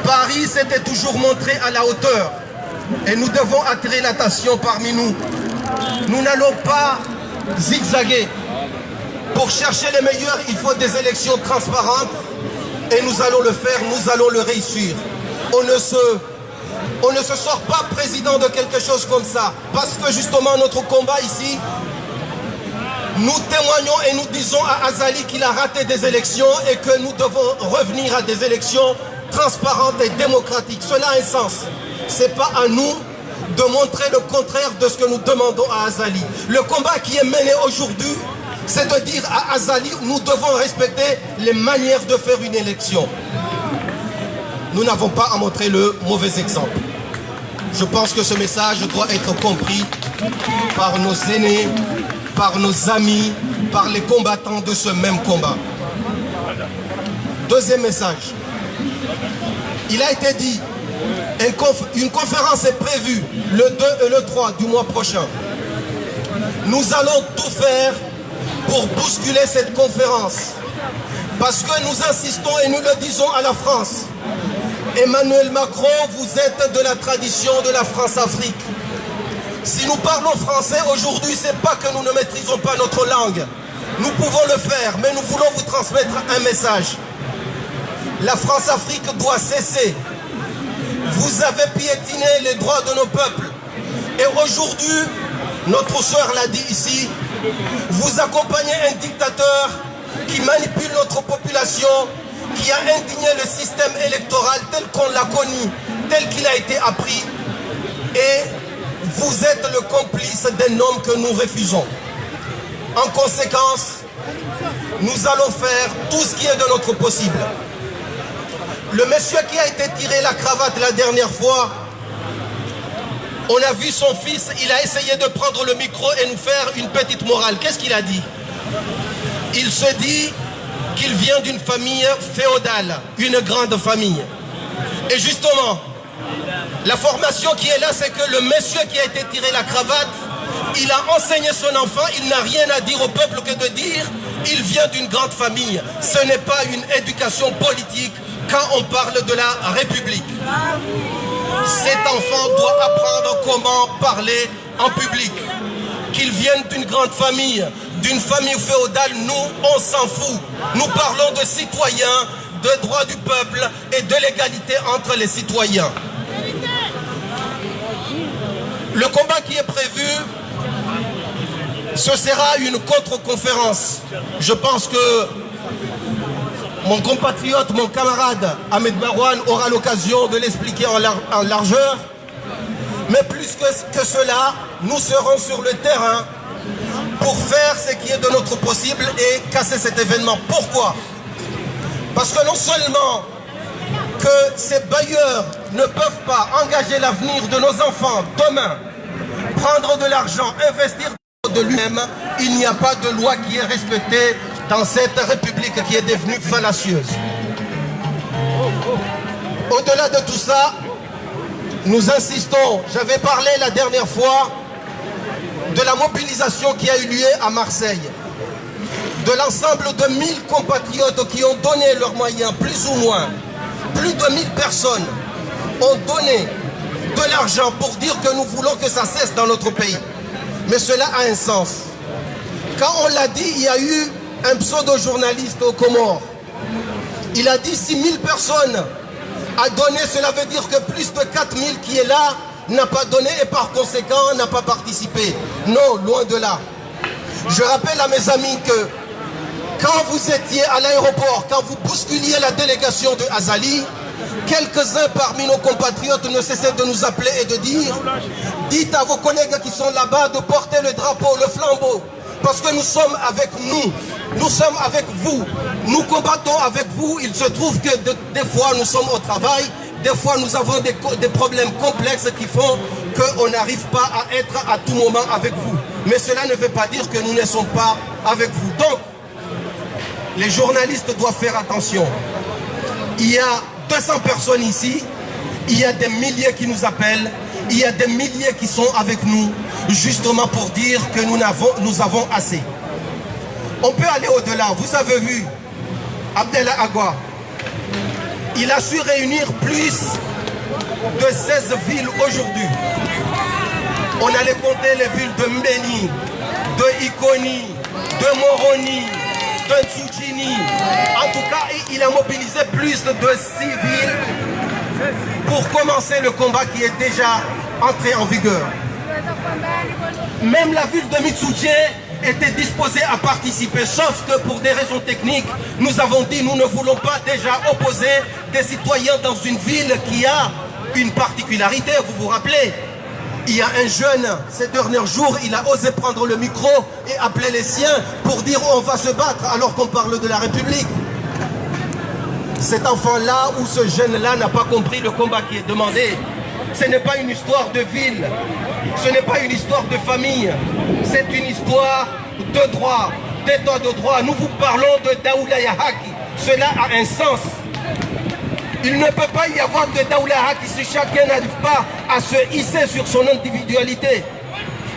Paris s'était toujours montré à la hauteur et nous devons attirer l'attention parmi nous. Nous n'allons pas zigzaguer. Pour chercher les meilleurs, il faut des élections transparentes et nous allons le faire, nous allons le réussir. On ne se sort pas président de quelque chose comme ça, parce que justement notre combat ici, nous témoignons et nous disons à Azali qu'il a raté des élections et que nous devons revenir à des élections transparentes et démocratiques. Cela a un sens. Ce n'est pas à nous de montrer le contraire de ce que nous demandons à Azali. Le combat qui est mené aujourd'hui, c'est de dire à Azali, nous devons respecter les manières de faire une élection. Nous n'avons pas à montrer le mauvais exemple. Je pense que ce message doit être compris par nos aînés, par nos amis, par les combattants de ce même combat. Deuxième message. Il a été dit, une conférence est prévue le 2 et le 3 du mois prochain. Nous allons tout faire pour bousculer cette conférence. Parce que nous insistons et nous le disons à la France. Emmanuel Macron, vous êtes de la tradition de la France-Afrique. Si nous parlons français aujourd'hui, ce n'est pas que nous ne maîtrisons pas notre langue. Nous pouvons le faire, mais nous voulons vous transmettre un message. La France-Afrique doit cesser. Vous avez piétiné les droits de nos peuples. Et aujourd'hui, notre soeur l'a dit ici, vous accompagnez un dictateur qui manipule notre population, qui a indigné le système électoral tel qu'on l'a connu, tel qu'il a été appris. Et vous êtes le complice d'un homme que nous refusons. En conséquence, nous allons faire tout ce qui est de notre possible. Le monsieur qui a été tiré la cravate la dernière fois, on a vu son fils, il a essayé de prendre le micro et nous faire une petite morale. Qu'est-ce qu'il a dit? Il se dit qu'il vient d'une famille féodale, une grande famille. Et justement, la formation qui est là, c'est que le monsieur qui a été tiré la cravate, il a enseigné son enfant, il n'a rien à dire au peuple que de dire il vient d'une grande famille. Ce n'est pas une éducation politique quand on parle de la République. Cet enfant doit apprendre comment parler en public. Qu'il vienne d'une grande famille, d'une famille féodale, nous, on s'en fout. Nous parlons de citoyens, de droits du peuple et de l'égalité entre les citoyens. Le combat qui est prévu, ce sera une contre-conférence. Je pense que mon compatriote, mon camarade Ahmed Marouane aura l'occasion de l'expliquer en largeur. Mais plus que cela, nous serons sur le terrain pour faire ce qui est de notre possible et casser cet événement. Pourquoi? Parce que non seulement que ces bailleurs ne peuvent pas engager l'avenir de nos enfants demain, prendre de l'argent, investir de lui-même, il n'y a pas de loi qui est respectée dans cette République qui est devenue fallacieuse. Au-delà de tout ça, nous insistons, j'avais parlé la dernière fois de la mobilisation qui a eu lieu à Marseille, de l'ensemble de 1000 compatriotes qui ont donné leurs moyens, plus ou moins, plus de 1000 personnes ont donné de l'argent pour dire que nous voulons que ça cesse dans notre pays. Mais cela a un sens. Quand on l'a dit, il y a eu un pseudo-journaliste aux Comores. Il a dit 6000 personnes a donné, cela veut dire que plus de 4000 qui est là n'a pas donné et par conséquent n'a pas participé. Non, loin de là. Je rappelle à mes amis que quand vous étiez à l'aéroport, quand vous bousculiez la délégation de Azali, quelques-uns parmi nos compatriotes ne cessaient de nous appeler et de dire « Dites à vos collègues qui sont là-bas de porter le drapeau, le flambeau, parce que nous sommes avec nous, nous sommes avec vous, nous combattons avec vous. Il se trouve que des fois nous sommes au travail, des fois nous avons des problèmes complexes qui font qu'on n'arrive pas à être à tout moment avec vous. Mais cela ne veut pas dire que nous ne sommes pas avec vous. Donc, les journalistes doivent faire attention. Il y a 200 personnes ici, il y a des milliers qui nous appellent. il y a des milliers qui sont avec nous, justement pour dire que nous avons assez. On peut aller au-delà. Vous avez vu, Abdallah Agua, il a su réunir plus de 16 villes aujourd'hui. On allait compter les villes de Mbeni, de Ikoni, de Moroni, de Ntsoutchini. En tout cas, il a mobilisé plus de 6 villes pour commencer le combat qui est déjà entré en vigueur. Même la ville de Mitsoudjé était disposée à participer, sauf que pour des raisons techniques, nous avons dit nous ne voulons pas déjà opposer des citoyens dans une ville qui a une particularité, vous vous rappelez. Il y a un jeune, ces derniers jours, il a osé prendre le micro et appeler les siens pour dire on va se battre alors qu'on parle de la République. Cet enfant-là ou ce jeune-là n'a pas compris le combat qui est demandé. Ce n'est pas une histoire de ville, ce n'est pas une histoire de famille, c'est une histoire de droit, d'état de droit. Nous vous parlons de Daoula Yahaki, cela a un sens. Il ne peut pas y avoir de Daoula Yahaki si chacun n'arrive pas à se hisser sur son individualité.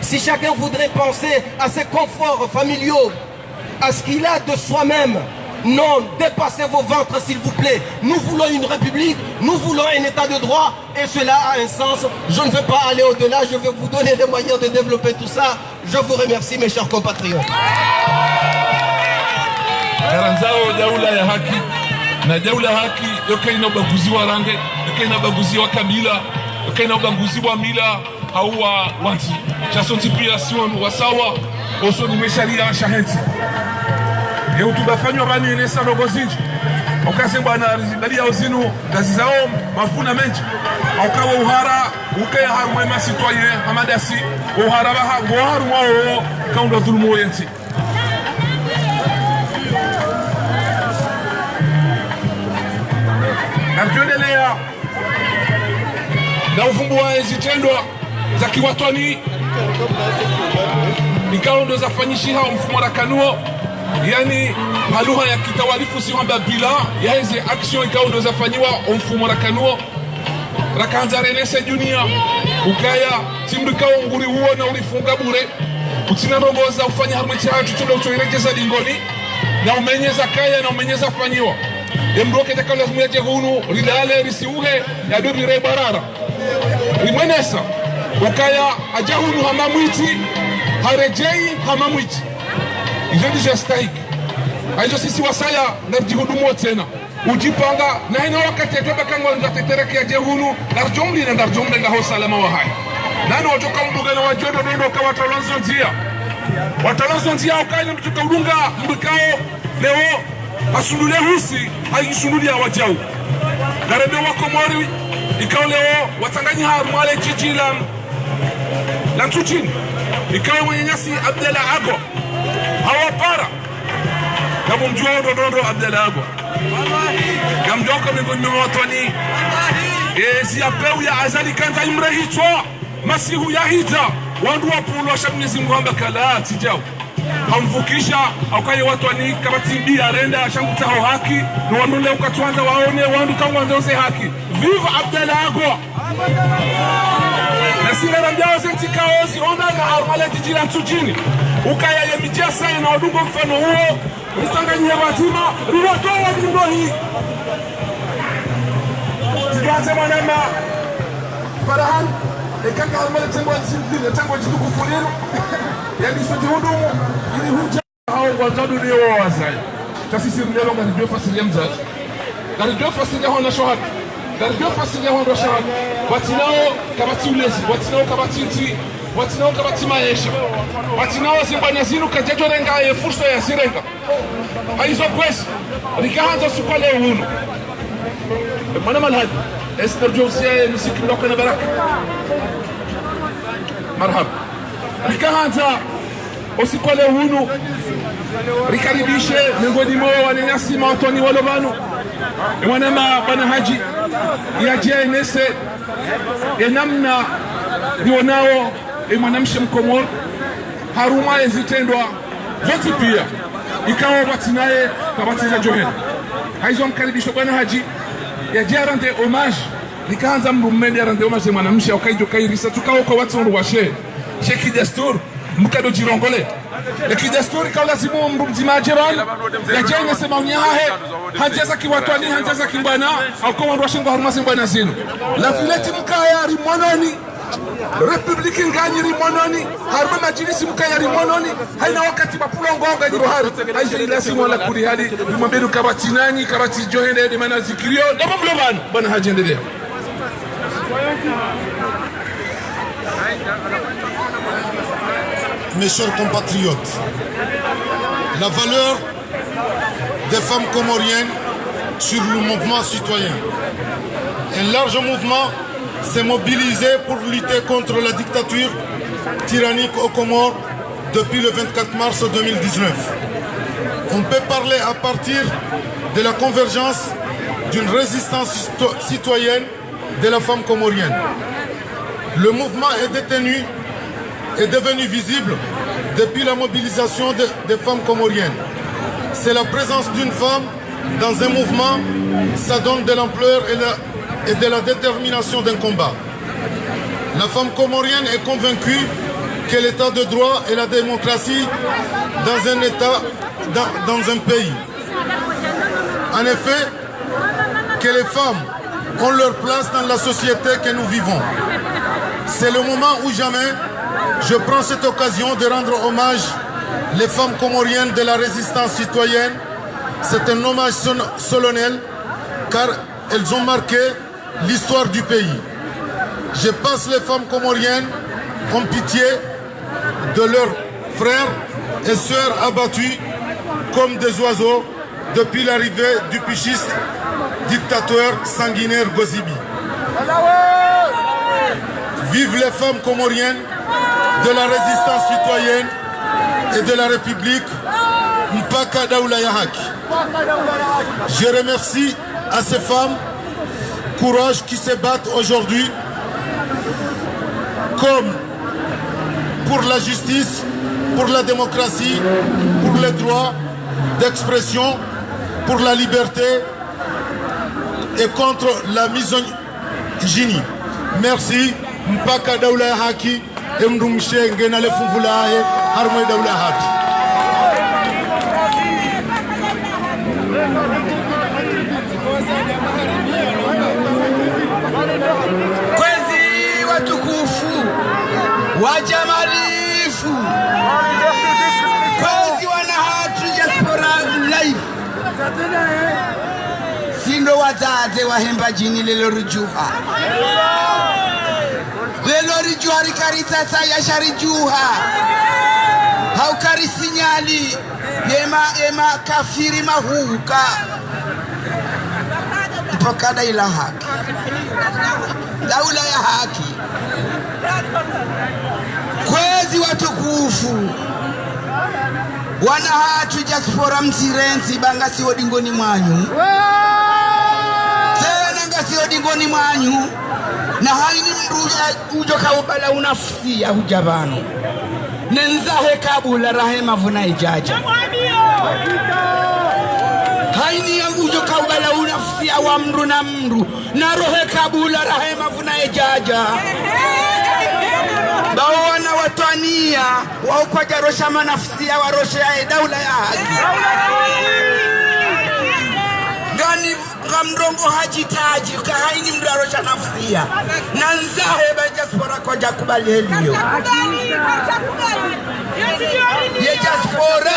Si chacun voudrait penser à ses conforts familiaux, à ce qu'il a de soi-même. Non, dépassez vos ventres s'il vous plaît. Nous voulons une république, nous voulons un état de droit et cela a un sens. Je ne veux pas aller au-delà, je vais vous donner les moyens de développer tout ça. Je vous remercie mes chers compatriotes. Garanzao Daoula Yahaki na Daoula Yahaki yoka ina ubaguzi wa rangi, yoka ina ubaguzi wa kabila, yoka ina ubaguzi wa mila au wa wanti. Chasonti pia siwanu wasawa oso nimesharia shahenti. Utubafanywa bani enesa rogozinji okasembwa na bali ya uzinu gazizao mafuna menji okawa uhara ukaya harumwe masitoye hamadasi uhara baha goharu wao kaunda dhulumu yenti Arjuendelea na ufumbua zitendwa za kiwatoni ikawa ndo zafanyishiha mfumo rakanuo. Yani haluha ya kitawalifu si kwamba bila ya hizi action ikawa ndo zafanywa mfumo rakanuo rakanza renese dunia ukaya timrikao nguri huo na ulifunga bure utina roboza ufanya harumeti hatu tunda utoiregeza dingoni na umenyeza kaya na umenyeza fanyiwa emroke takao lazimia jehunu ridale risiuhe ya duri re barara rimwenesa ukaya ajahunu hamamwiti harejei hamamwiti izo ndizo stahiki. Aizo sisi wasaya na jihudumu tena. Ujipanga na ina wakati ya toba kangwa nzatetereke ya jehunu darjomli na darjomli ngaho salama wa hai. Nani watoka mbuga na wajodo nendo kwa watalonzo nzia. Watalonzo nzia ukaini mtuka udunga mbukao leo asundulia husi haisundulia wajau. Garebe wako mori ikao leo watanganyi harumale jijila la Ntsoutchini. Ikao mwenye nyasi Abdallah Agua. Hawapara kama mjua ndondo Abdallah Agua kama mjua kama ngoni mwatoni si apeu ya azali kanza imre hichwa masihu ya hija wandu wapulo shamnyezi mwamba kala tijao hamvukisha aukaye watoni kama tibi arenda shangutaho haki na wanule ukatuanza waone wandu kama wanze haki. Vive Abdallah Agua na sila mjao zentikaozi onda na harmale jijila Ntsoutchini ukaya ya mijasa na wadungo mfano huo mtanganyia watima riwatoa vindo hii tigaze mwanama Farahan ekaka harmale tengo nsimdini tengo jitukufu lino yani soji hudumu ili huja hao wazadu ni wao wasai tasisi mlelo ngaridio fasilia mzazi ngaridio fasilia hona shohaki ngaridio fasilia hona shohaki watinao kabati ulezi watinao kabati nti watinao kabati maesha watinao zimbanya zinu kajejo renga ye furso ya sirenga aizo kwesi rikahanza sukale hunu mana malhadi اسمر جوزيا مسك لوكنا برك مرحبا rikahanza osikole hunu rikaribishe miongoni mwao wananyasi mawatoni walobanu wanama bana haji yaje nese enamna dionao mwanamshe mkomor haruma ezitendwa zote pia ikawa batinaye kabatiza Johen haizo mkaribisho bana haji yaje rende hommage nikaanza mndu mmende arande omashe mwanamsha ukaijo kairisa tukao kwa watu ndo washe sheki destur mkado jirongole lakini destur kaula simu mndu mzima jeron ya jenge sema unyahe hanjaza kiwatwani hanjaza kimbana au kwa ndo washingo harumasi mbana zinu la fileti mkaya rimononi Republiki nganyiri mononi haruma majilisi mkayari mononi haina wakati mapulongonga jirohari haisa ilasi mwala kuri hadi mwambedu kabati nani kabati johende de mana zikirio ndaba mlobano bana hajendelea. Mes chers compatriotes, la valeur des femmes comoriennes sur le mouvement citoyen. Un large mouvement s'est mobilisé pour lutter contre la dictature tyrannique aux Comores depuis le 24 mars 2019. On peut parler à partir de la convergence d'une résistance citoyenne de la femme comorienne. Le mouvement est devenu visible depuis la mobilisation des femmes comoriennes. C'est la présence d'une femme dans un mouvement, ça donne de l'ampleur et de la détermination d'un combat. La femme comorienne est convaincue que l'état de droit et la démocratie dans un pays. En effet, que les femmes ont leur place dans la société que nous vivons. C'est le moment où jamais je prends cette occasion de rendre hommage les femmes comoriennes de la résistance citoyenne. C'est un hommage solennel car elles ont marqué l'histoire du pays. Je passe les femmes comoriennes en pitié de leurs frères et sœurs abattus comme des oiseaux depuis l'arrivée du putschiste dictateur sanguinaire Gozibi. Vive les femmes comoriennes de la résistance citoyenne et de la République Mpaka Daoula ya Haki. Je remercie à ces femmes courage qui se battent aujourd'hui comme pour la justice, pour la démocratie, pour les droits d'expression, pour la liberté et contre la misogynie. Merci. Mpaka Daoula ya Haki emdumshe ngena lefuvulaye harmoy Daoula Haki. Kwezi watukufu wajamalifu kwezi wanahatu diaspora life sindo wazaze wahemba jini lelo rijuha rikaritasa yasharijuha haukari sinyali yema kafiri mahuka mpaka Daoula Haki Daoula ya Haki. Kwezi watukufu wanahatu diaspora msirenzi banga si odingoni mwanyu tena ngasi odingoni mwanyu na haini mruja ujoka ubala unafsia hujabano nenzahe kabula rahema vuna ijaja haini yangu ujoka ubala unafsia wa mru na mru na rohe kabula rahema vuna ijaja bawana watwania waukwaja rosha manafsia wa rosha ya Daoula ya Haki gani gamrongo hajitaji kahaini mdu arosha nafsia nanzahe diaspora koja kubali helio ye diaspora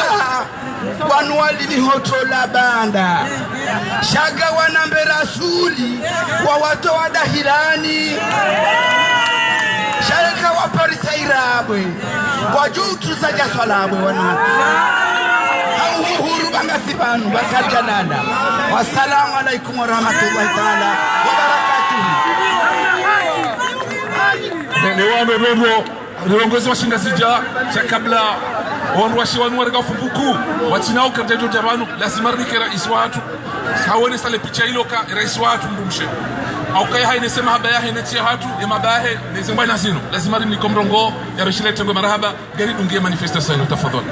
wanuali mihotola banda shaga wanambe rasuli wa watu wa dahirani sharika wa parisa irabwe wajuu tusaja swalabwe wanatu hauhuru banga sibanu basaljananda. Wassalamu alaikum warahmatullahi ta'ala wabarakatuh. Ni wame bebo viongozi wa shinda sija cha kabla wanwashi wanwari ga fufuku watinao kanteto jabanu lazima rike rais watu hawene sale picha hilo ka rais watu ndumshe au kai haine sema habaya haine tia watu ya mabahe nezimba nasino lazima ni komrongo ya rishile tengo marhaba gari dungie manifestation tafadhali.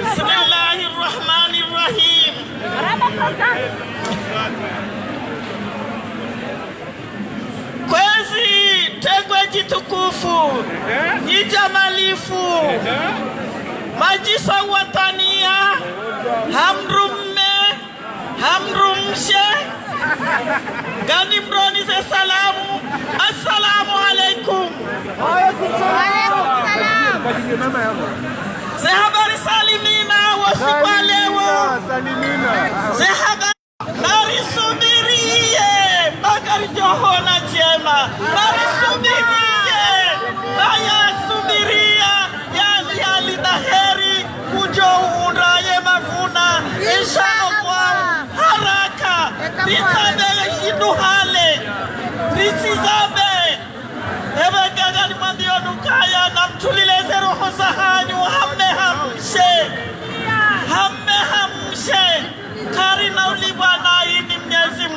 Bismillahirrahmanirrahim. Kwezi tegwe jitukufu Njamalifu Majisa watania Hamrumme Hamrumshe Gani mroni se salamu Assalamu alaikum. Se habari salimina Wasikwa lewo Se habari Narisubirie Bakari Johona Chema Narisubirie Naya subiria Yali daheri Kujo unraye mavuna Inshallah Haraka Nitabe hiduhale Nitizabe Ebe gagani mandio nukaya Namtulileze roho zahanyu Hamme hamshe Karina ulibwana ini Mwenyezi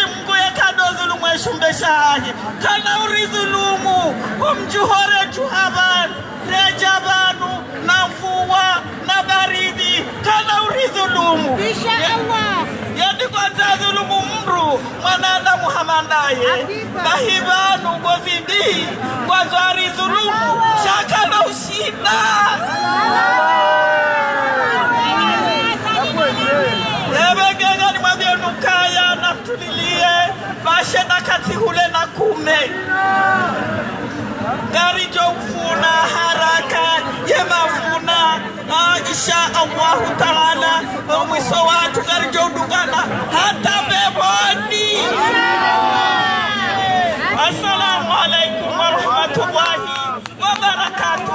Mungu ya kadozulu mweshumbe shahi Kana urizulumu Kumjuhore juhaban Rejabanu na mfuwa na baridi Kana urizulumu Inshallah Yadi kwa zazulumu mru Mwanadamu hamandaye Kahibanu gozidi Kwa zwari zulumu Shaka na ushida Ebegega ni mwambia nukaya na tulilie Bashe na kati hule na kume Gari jo ufuna haraka Yemafuna Insha Allahu Ta'ala Mwiso watu gari jo udugana Hata beboni Assalamu alaikum wa rahmatullahi wa barakatuh.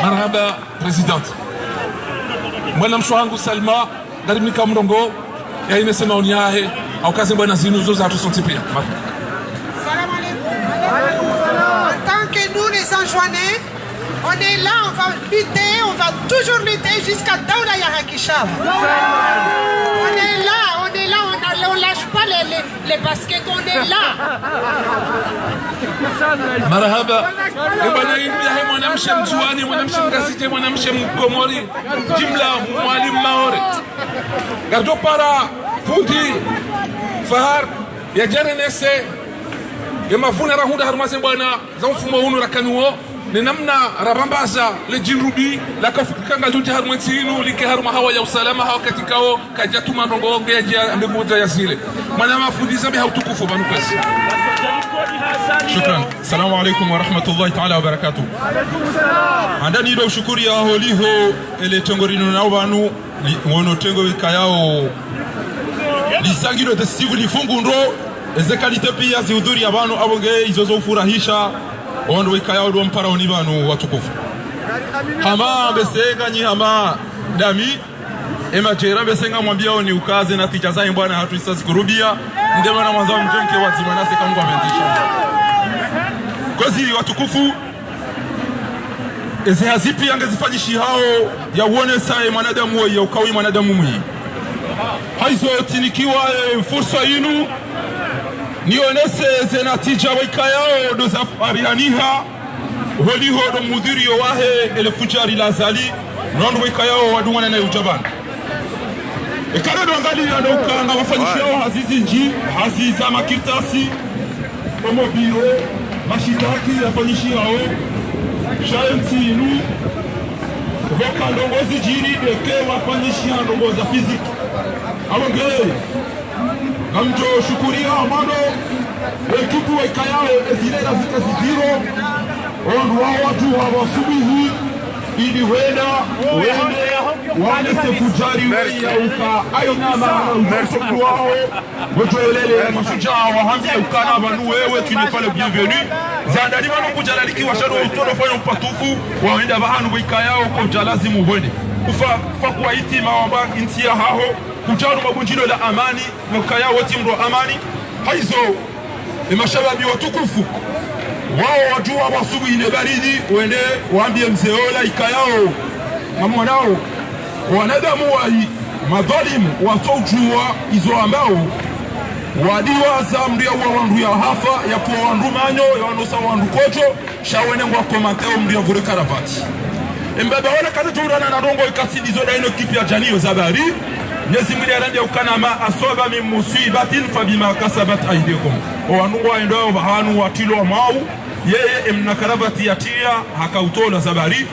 Marhaba Presidente. Mwana mshohangu Salma Garimika Mrongo ya ine sema uniahe au kazi mbwana zinuzo za tusonti pia. Salam alaikum. En tant que nous les Anjouanais, on est là, on va lutter, on va toujours lutter jusqu'à Daoula Yarakishab. On est là, on lâche pas les baskets, on est là. Marhaba. Ebana indiahe mwanamshe mjuani, mwanamshe mgasite, mwanamshe mkomori, jimla mwalimu maore. Gardo para fundi fahar ya jare nese ya mafuna rahunda harumase bwana za mfumo hunu rakanuo ni namna rabambaza le jirubi la kafukanga tunti harumwensinu like haruma hawa ya usalama hawa katikao kajatuma ndongo ngeja ambebuza ya zile mwana mafundi zambi hautukufu banu kwesi. Shukran. Assalamu alaikum wa rahmatullahi ta'ala wa barakatuh. Andani do shukuri ya holiho ele tongorino na ubanu ngono tengo kayao lisangiro de sivuli fungundo eze kalite pia zihudhuri ya banu abonge izozo furahisha ondo ikayao do mpara oni banu watukufu hama besenga nyi hama dami ema jera besenga mwambia oni ukaze na ticha za bwana hatu isasi kurubia ndema na mwanzo mjomke wazima nase kama amendisha kozi watukufu eze hazipi angezifanyishi hao ya uone sae mwanadamu ya ukawi mwanadamu mwi haizo tinikiwa fursa yinu nionese eze natija waikayao do zafarianiha holiho do mudhirio wahe ele fujari lazali nondo waikayao wadungana na ujabani ekare do angali yanauka na wafanyishi hao hazizi nji haziza makirtasi omobiro mashitaki yafanyishi hao shaentinu Boka ndongozi jiri deke wafanyishi ndongoza fiziki Awonge Namjo shukuria amado Wekitu wekayao ezilera zika zidiro Ondu wawatu wawasubihi Ili wenda Wane sefujari weya uka Aina maana uzosoku wao Wejoelele masuja wahamia ukana vanu wewe tu n'es pas le bienvenu Zandali wano kujalaliki washado utono fanya upatufu Wawenda bahanu wikayao kujalazimu wende Ufa kwa iti mawamba intia haho Kujanu mabunjino la amani Mkayao wati mro amani Haizo Mashababi watukufu Wao wajua wasubu inebaridi Wende waambie mzeola ikayao na mwanao wanadamu wahi madhalimu watojua izo ambao wadiwaza mdia wa wandu ya hafa ya kuwa wandu manyo ya wanosa wandu kocho shawene ngwa komanteo mdia vure karavati mbebe wana kate turana na rongo ikasi izo daino kipi ya janiyo zabari Mwenyezi Mungu arande ukana ma asaba min musibatin fabima kasabat aydikum owanungu aendao bahanu watilo mau yeye emnakarabati yatia hakautola zabari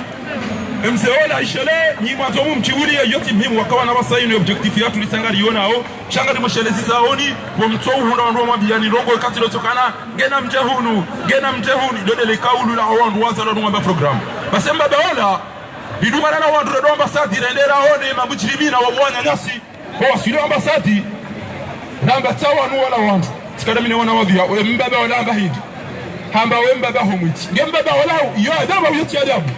mseola ishele ni mwanzomu mchiuli yoti muhimu wakawa na basaini objectif yatu lisangari yonao shangari mshelezi zaoni bomtou huna ndo mabiani rongo katilo tokana gena mjehunu dodele kaulu la wandu wazalo ndo program basemba baola bidumana na wandu ndo ambasadi rendera one mabuchirimina wabwanya nyasi kwa silo ambasadi namba tawa nu wala wandu tikada mine wana wadhiya mbaba wala bahidi hamba wembaba homwiti ngembaba wala yo adabu yoti adabu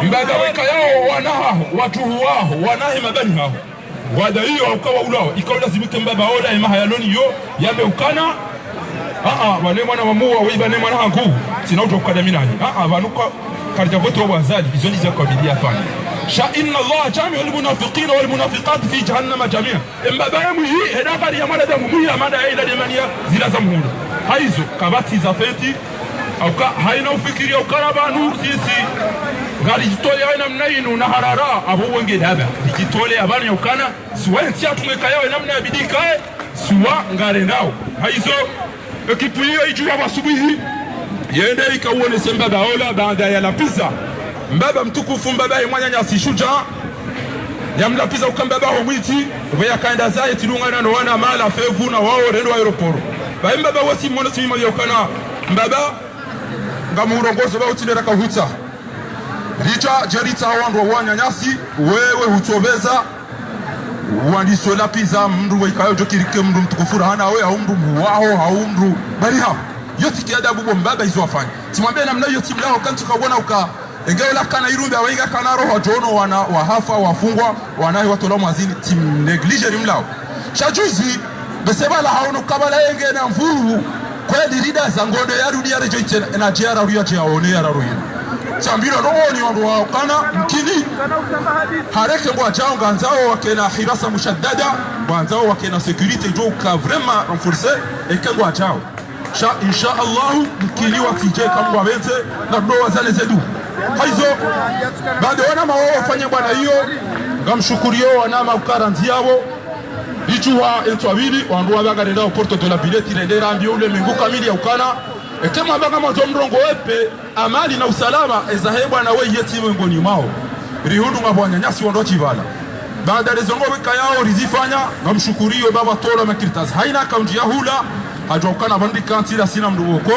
mbaba weka yao wanaho watu wao wanahe mabani hao wada hiyo ukawa ulao ikawa lazimike mbaba ola ema hayaloni yo yabe ukana wale mwana mamua weiba ne mwana hangu sinauto kukadaminani vanuka karja voto wazali izo ndizo kwa bidii afanye sha inna Allah jami'u al-munafiqina wal-munafiqat fi jahannama jami'a mbaba yamu hii hedakari ya mwanadamu muhi amada ya ila demania zila za muhunda haizo kabati za feti au haina ufikiri au karabanu sisi gari jitole haina mnainu na harara abu wenge daba jitole abana yukana suwa ntia tumeka yao namna ya bidii kae suwa ngare nao haizo ekipu hiyo ijua wasubuhi yende ikauone sembaba ola baada ya lapisa mbaba mtukufu mbaba imwanya nyasi shuja ya mlapiza ukambaba homwiti weya kaenda zaye tilungana no wana mala fevu na wao rendo aeroporo ba mbaba wasi mwana sima yokana mbaba ngamurongozo ba utinera kahuta richa jerita wandu wanya nyasi wewe hutobeza wandiso lapiza mndu wekayo jokirike mndu mtukufu hana wewe au mndu wao au mndu bali ha yoti kiadabu mbaba hizo afanye timwambie namna hiyo timu yao kantu kaona uka engeo la kana irumbe awaiga kana roho jono wana wahafa wafungwa wanahi watola mwazini tim neglige rimlao shajuzi besebala haono kabala yenge na mvuru kweli rida za ngodo ya rudi ya rejo itena na jiara ruya jia one ya ruya tambiro roho ni wandu wao kana mkini hareke mwa jao ganzao wakena hirasa mushaddada ganzao wakena security jo ka vraiment renforcer ekengwa jao sha insha Allah mkini watije kama wabete na doa zale zedu haizo baada wana mawao wafanye bwana hiyo ngamshukurio wana maukaranzi yao ichuwa etu abili wandu wabagarenda Porto de la Villette rendera ambio ule mengu kamili ya ukana ekema baga mwanzo mrongo wepe amali na usalama ezahebwa na wewe yeti ngoni mao rihundu ngabwanya nyasi wondo chivala baada rezongo weka yao rizifanya ngamshukurio baba tola makirtas haina kaunti ya hula hajokana bandi kantira sina mduoko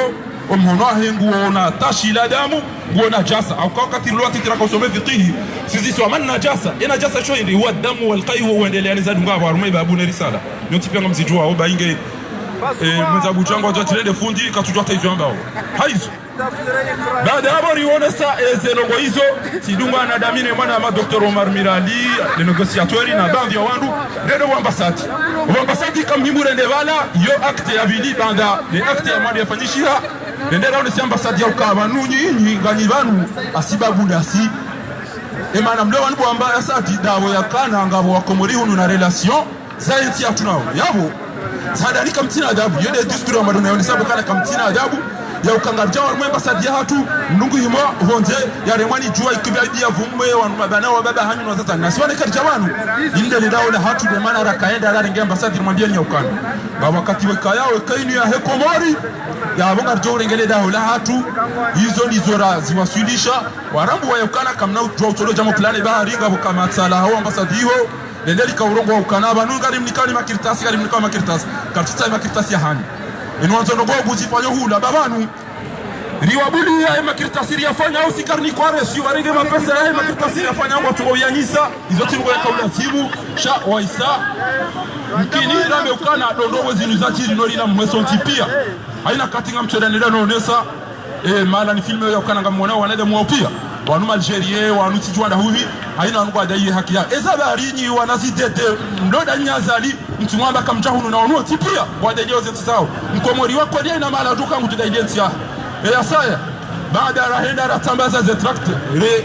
omhono hengu na tashi la damu guona jasa au wakati lwati tirakosome fiqhi sisi sio manna jasa ina jasa sho ndi huwa damu wal qayhu huendelea ni zadunga wa rumai babu na risala nyoti pia mzijua au bainge mwenzabu changu watu atilende fundi katujua taizo ambao haizo baada hapo rione sa ezenongo hizo tidunga na damine mwana ma Dr. Omar Mirali le négociateur na bandi ya wandu ndio ambassadeur kama himure ndevala yo acte ya vili banda le acte ya mali yafanyishira ndera one si ambassadeur ya ukabanu nyinyi ngani banu asibabu ndasi emana mlo wandu amba asati dawo ya kana ngabo wakomori hunu na relation zaiti ya tunao yabo sadani kamtina adabu yode discours ya madonna yone sabu kana kamtina adabu ya ukangarja wa mwemba sadia hatu ndungu himo vonze ya remwani jua ikibia vumwe wa mabana wa baba hanyu na sasa nasiwane karja wanu inde lidao la hatu de mana rakaenda la rengemba sadi mwambia nyokana ba wakati weka yao kaini ya hekomori ya bonga jore ngele dao la hatu hizo nizora ziwasilisha warambu wa yokana kamna utolo jamo plane ba ringa kama tsala hao ambasadiho lendeli ka urongo wa ukanaba nungari mnikani makirtasi kali mnikani makirtasi kartita makirtasi ya hani inwanzo ndo kuzifanyo hula babanu riwabuli ya makirtasi yafanya au sikarni kwa resi warenge mapesa ya makirtasi yafanya watu wa yanyisa hizo timu ya kaula timu sha waisa mkini rame ukana dondogo zinuzaji rinolina mweso ntipia haina katinga mchedani naonesa mala ni filme ya ukana ngamona wanade mwopia wanu Algeria wanu tijwanda huvi haina ngwa dai haki ya ezabarinyi wanazidete ndoda nyazali mtumwamba kamjahunu na wanu tipia wadejo zetu zao mkomori wako dia ina mala duka ngutuda identia yasaya baada rahenda ratambaza ze tract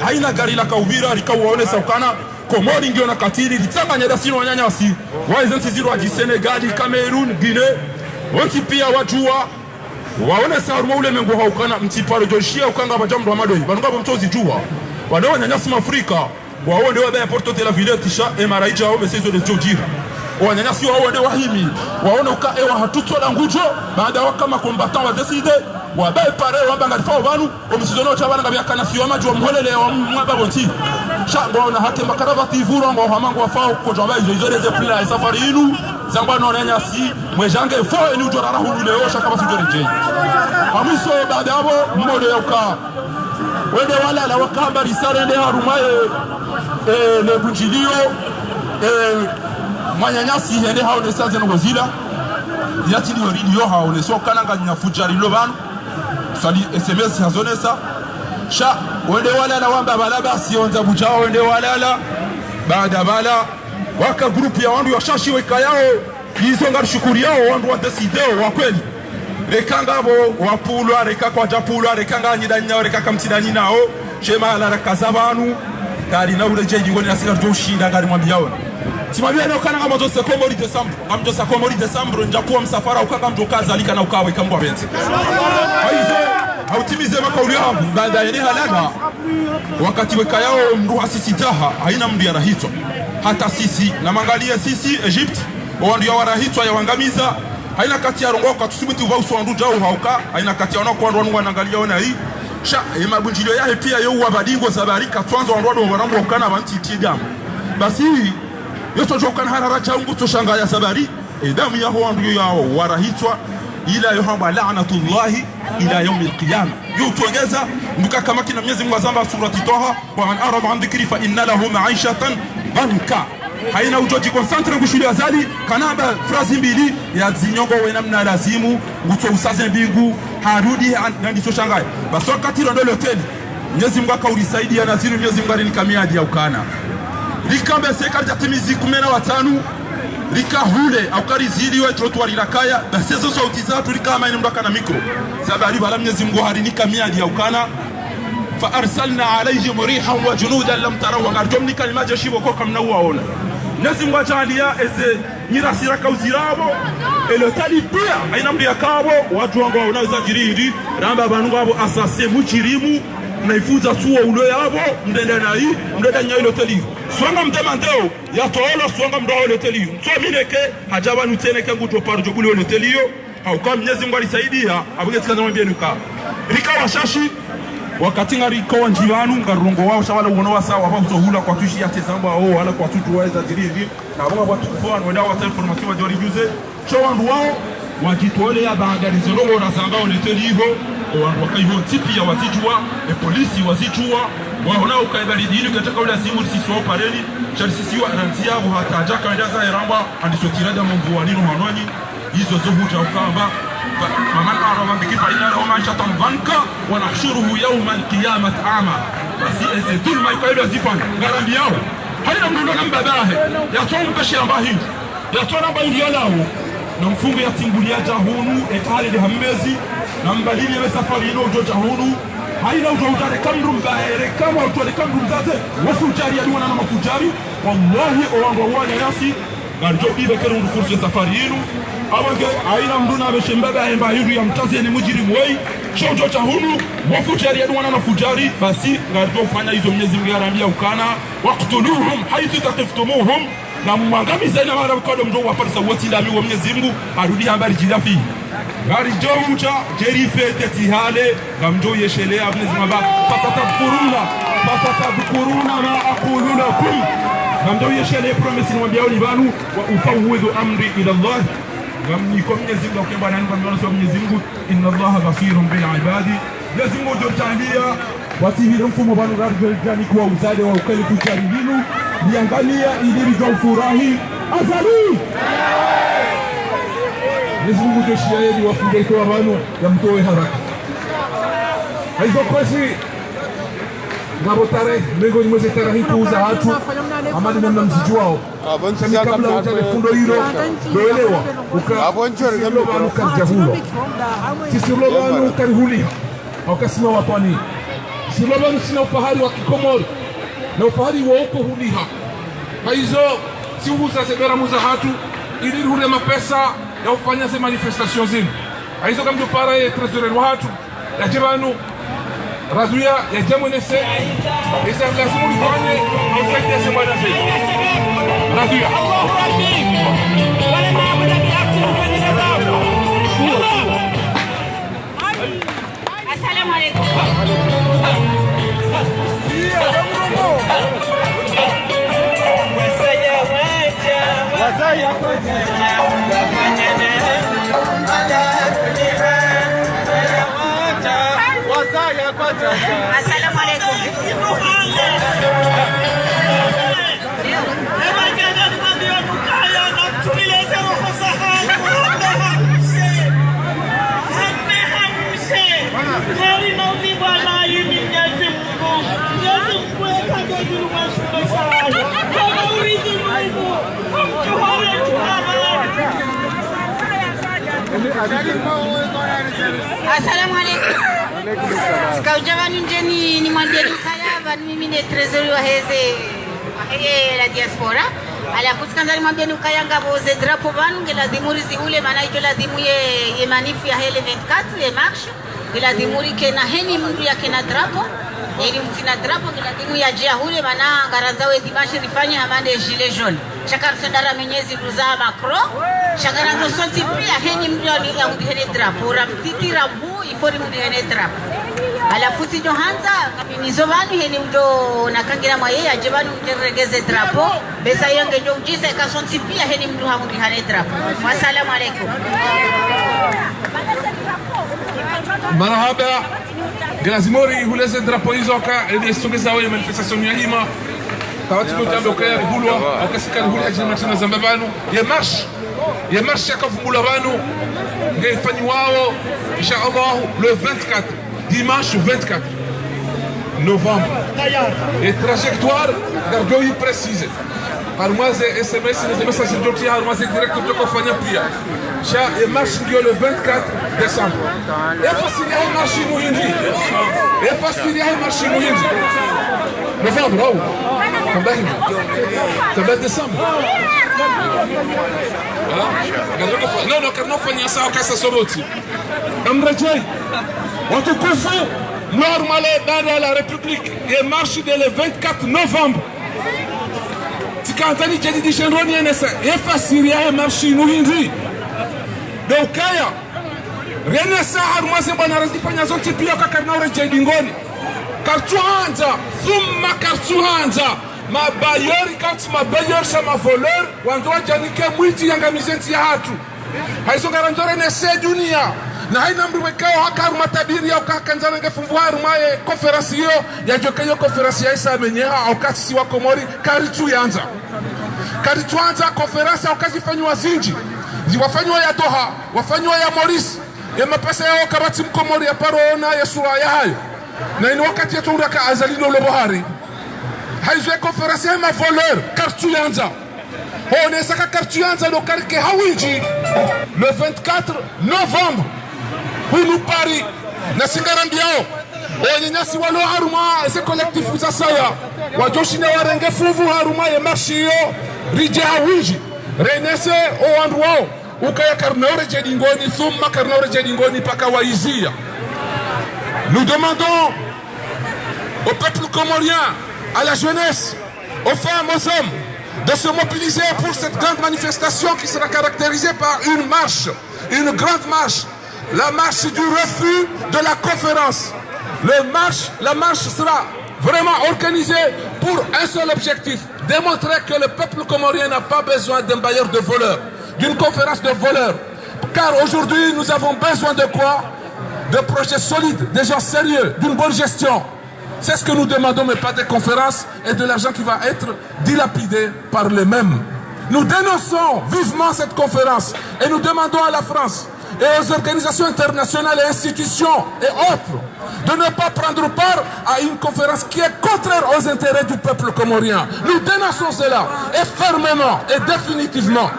haina gari la kaubira likawaone saukana komori ngio na katili litanganya dasino wanyanya wasi waizensi ziro wa Senegal Cameroon Guinea wanti pia wajua waone sarumo ule mengo haukana mtiparo joshia ukanga bajamdo amadoi banunga bomtozi jua wadawa nyanyasi Afrika waone wabaya porto de la ville tisha emaraija wao mesezo de jojira wanyanyasi waone wahimi waone ukaewa hatutwa la ngujo baada wa kama combattant wa decide wabaya pare wabanga fa wanu omisizono cha bana byakana si wamaji wa mholele wa mwababonti shango na hate makaravati vuro ngo hamango wafao ko jamba izo les plans safari inu zamba no nyanyasi mwejange fo eni ujorara hulu leo shaka basujore je amiso baada hapo mmoja yauka wende wala la wakamba risale nde harumaye le bunjilio mwanyanyasi hende haone sanze no gozila yati ni oridi yo haone so kananga nyafujari lo banu sali SMS hazonesa sha wende wala la wamba balaba sionza bujao wende wala la baada bala waka group ya wandu yashashi weka yao hizo ngarishukuri yao wandu wa desideo wa kweli rekangabo wapulwa reka kwa japulwa rekanga nyidanya reka kamtidani nao chema ala rakazabanu kari na uleje jingoni nasika tushinda ngari mwambiao timabia na kana kama jose komori Desembre ngamjo sa komori Desembre njakuwa msafara ukanga mjokaza alika na ukawe kambwa benzi hizo hautimize makauli yangu baada ya halala wakati weka yao mru asisitaha haina mndu yarahitwa hata sisi na mangalia sisi Egypt wandu ya warahitwa ya wangamiza haina kati ya rongo kwa tusubiti uva wandu jao hauka haina kati ya wanako wandu wanangalia ona hii sha mabunjilio yahe pia yo wabadingo zabarika twanzo wandu wanambo ukana banti tigamu basi yoto jokana harara changu toshanga ya sabari edamu ya wandu yao warahitwa ila yohamba la'natullahi ila yawm al-qiyamah yutuongeza nduka kama kina Mwenyezi Mungu azamba surati Taha wa man arada an dhikri fa inna lahu ma'ishatan banka haina ujoji concentre kushuli azali kanaba frazi mbili ya zinyongo wena mna lazimu nguto usaze mbingu harudi ndiso shangai basi wakati ndo hotel Mwenyezi Mungu akaulisaidia naziru Mwenyezi Mungu alinikamia ya ukana likambe sekari timizi 15 lika hule au karizili wa trottoir irakaya basi hizo sauti zatu likama ina mdaka na mikro sabali bala Mwenyezi Mungu alinikamia ya ukana fa arsalna alayhim rihan wa junudan lam taraw ngarjomni kalima jashibo ko kamna waona Mwenyezi Mungu ajalia eze nyirasira kauzirabo ele tali pia aina mdi yakabo watu wangu wanaweza jiridi ramba banungu abo asase muchirimu naifuza tuwa ulo yabo mdenda na hii mdenda nya ile tali swanga mdemandeo ya toolo swanga mdo ile tali mtsomineke hajaba nuteneke nguto parjo kule ile tali au kama Mwenyezi Mungu alisaidia abugetika zamwambia nuka rikawa shashi wakati ngari kwa njivanu ngarongo wao shabala uonowa sawa hapa uzohula kwa tushi ya tezamba au wala kwa tutu waweza jiridi na bonga watu kufua wenda wa information wa jori juze cho wandu wao wajitole ya baadari zonongo na zanga oneteli hivyo wakaiho tipi ya wazijua polisi wazijua waona ukaibali dini katika ule simu sisi wao pareli sisi wa rantia au hata jaka ndaza eramba andisotirada mungu walino hanoni hizo zohuta ukamba فمن أعرض عن ذكري فإن له معيشة ضنكا ونحشره يوم القيامة أعمى بس ذل ما يقول زفان غرام ياو هل نمرنا نمبا باه يطون بشي باهي يطون باهي يلاو نمفungu ya tingulia jahunu etale de hamezi nambalini ya safari ino jo jahunu haina utawutare kamrum baere kama utwale kamrum zate wafujari aduwana na mafujari wallahi owango wana yasi garjo bibe kerundu fursu ya safari inu awage aina mduna beshembaga hemba hidu ya mtazi ni mujirimu wei shojo chahunu wafujari aduwana na fujari basi garjo fanya hizo Mwenyezi Mungu arambia ukana waqtuluhum haythu taqiftumuhum na mwangamiza ina mara kwa mdo waparisa wote ndami wa Mwenyezi Mungu arudi habari jidafi gari jomucha jerife tetihale ngamjo yeshelea Mwenyezi Mungu fasatadhkuruna ma aqulu lakum ngamjo yeshelea promise ni mwambia ni banu wa ufawidhu amri ila Allah ngamni kwa Mwenyezi Mungu kwa bana ngamjo kwa Mwenyezi Mungu inna Allah ghafirun bil ibadi Mwenyezi Mungu jotalia watihi mfumo banu gari kwa uzade wa ukalifu charibinu niangalia ili furahi azali Mwenyezi Mungu joshia yedi wafunge kwa abantu yamtoe haraka hizo kwesi ngabotare mego ni mwezi tarahi kuuza watu amani namna mzijuao kama kabla utalefundo hilo doelewa ukabonjoro ukajahulo sisi lobanu ukarihuli wakasema wapani si lobanu sina ufahari wa Kikomori na ufahari wa uko huliha hizo si uhusa sebera muzahatu ili hule mapesa ya ufanya se manifestation zinu hizo kama para ya treasurer watu ya jibanu Razuia ya jamu nese isa lazima ulifanye ausaidia semana zaidi. Razuia Assalamu alaikum. Assalamu alaikum. Assalamu alaikum. Kaujavani njeni ni mwandeni kaya vani mimi ni trezori wa heze la diaspora. Alafu sikanzali mwambeni ukaya ngabo ze drapo vanu ngelazimuri ziule maana ito lazimu ye manifu ya hele 24 ye marche ngelazimuri kena heni mndu ya kena drapo ili msina drapo ngelazimuri ya jia hule maana ngaranzawe dimashi rifanye hamande gilet jaune shakar sendara menyezi kuza Macron shakaranzo sonti pia heni mndu ya hene drapo ramtiti rambu ifori mndu hene drapo. Alafu si Johanza kabinizo vanu heni mdo nakangira mwa yeye ajebanu mteregeze drapo besa yenge ndio ujize kasonti pia heni mdu hamundi hane drapo. Wassalamu alaikum. Marhaba Grazimori huleze drapo hizo ka ili songeza wewe manifestation ya hima kawatu kutambo kaya hulwa akasika hulwa jina tena zambabanu ya marche yakavumula vanu ngefani wao insha Allah le 24 dimanche 24 novembre. Et trajectoire d'argoï précise. Par moi, c'est SMS, les messages d'outil, par moi, c'est direct de Kofania Pia. Et marche le 24 décembre. Et facile à marcher nous hindi. Et facile à marcher nous hindi. Novembre, oh. Ça va être décembre. Non, non, car non, Fania, ça, ça soroti. Amrajay. On te confond. Normalement, dans la République, et marche le 24 novembre. Tikantani jadi di shenroni enesa. E fasiri ya marche nous hindi. Donc, kaya. Renesa harumase bwana razifanya zote pia kwa karnaure jadi ngoni. Kartuanza, thumma kartuanza. Mabayori kati mabayori sama voleur. Wandoa janike mwiti yanga mizenti ya hatu. Haizo garanzore nese dunia. Na haina mru wekao haka matabiri ya ukakanzana ngefumbuwa rumaye konferansi hiyo ya jokeyo konferansi ya isa amenyeha au kasi siwa Komori karitu yanza. Karitu yanza konferansi au kasi fanywa zinji. Wafanywa ya Doha, wafanywa ya Maurice. Ya mapesa ya wakabati mkomori ya parona ya sura ya hayo. Na inu wakati ya turaka azalino lebohari. Haizo ya konferansi ya mavoleur karitu yanza. On est saka karitu yanza no karike hawinji. Le 24 novembre. Hunu Paris na singarambiao onyanyasi walo haruma ese collectif za saya wajoshine warenge fuvu haruma ya marshi yo rije hawiji renese o andwao ukaya karnore jedingoni thumma karnore jedingoni paka waizia. Nous demandons au peuple comorien, à la jeunesse, aux femmes, aux hommes de se mobiliser pour cette grande manifestation qui sera caractérisée par une marche, une grande marche. La marche du refus de la conférence. La marche sera vraiment organisée pour un seul objectif. Démontrer que le peuple comorien n'a pas besoin d'un bailleur de voleurs, d'une conférence de voleurs. Car aujourd'hui, nous avons besoin de quoi? De projets solides, des gens sérieux, d'une bonne gestion. C'est ce que nous demandons, mais pas des conférences et de l'argent qui va être dilapidé par les mêmes. Nous dénonçons vivement cette conférence et nous demandons à la France et aux organisations internationales et institutions et autres de ne pas prendre part à une conférence qui est contraire aux intérêts du peuple comorien. Nous dénonçons cela et fermement et définitivement.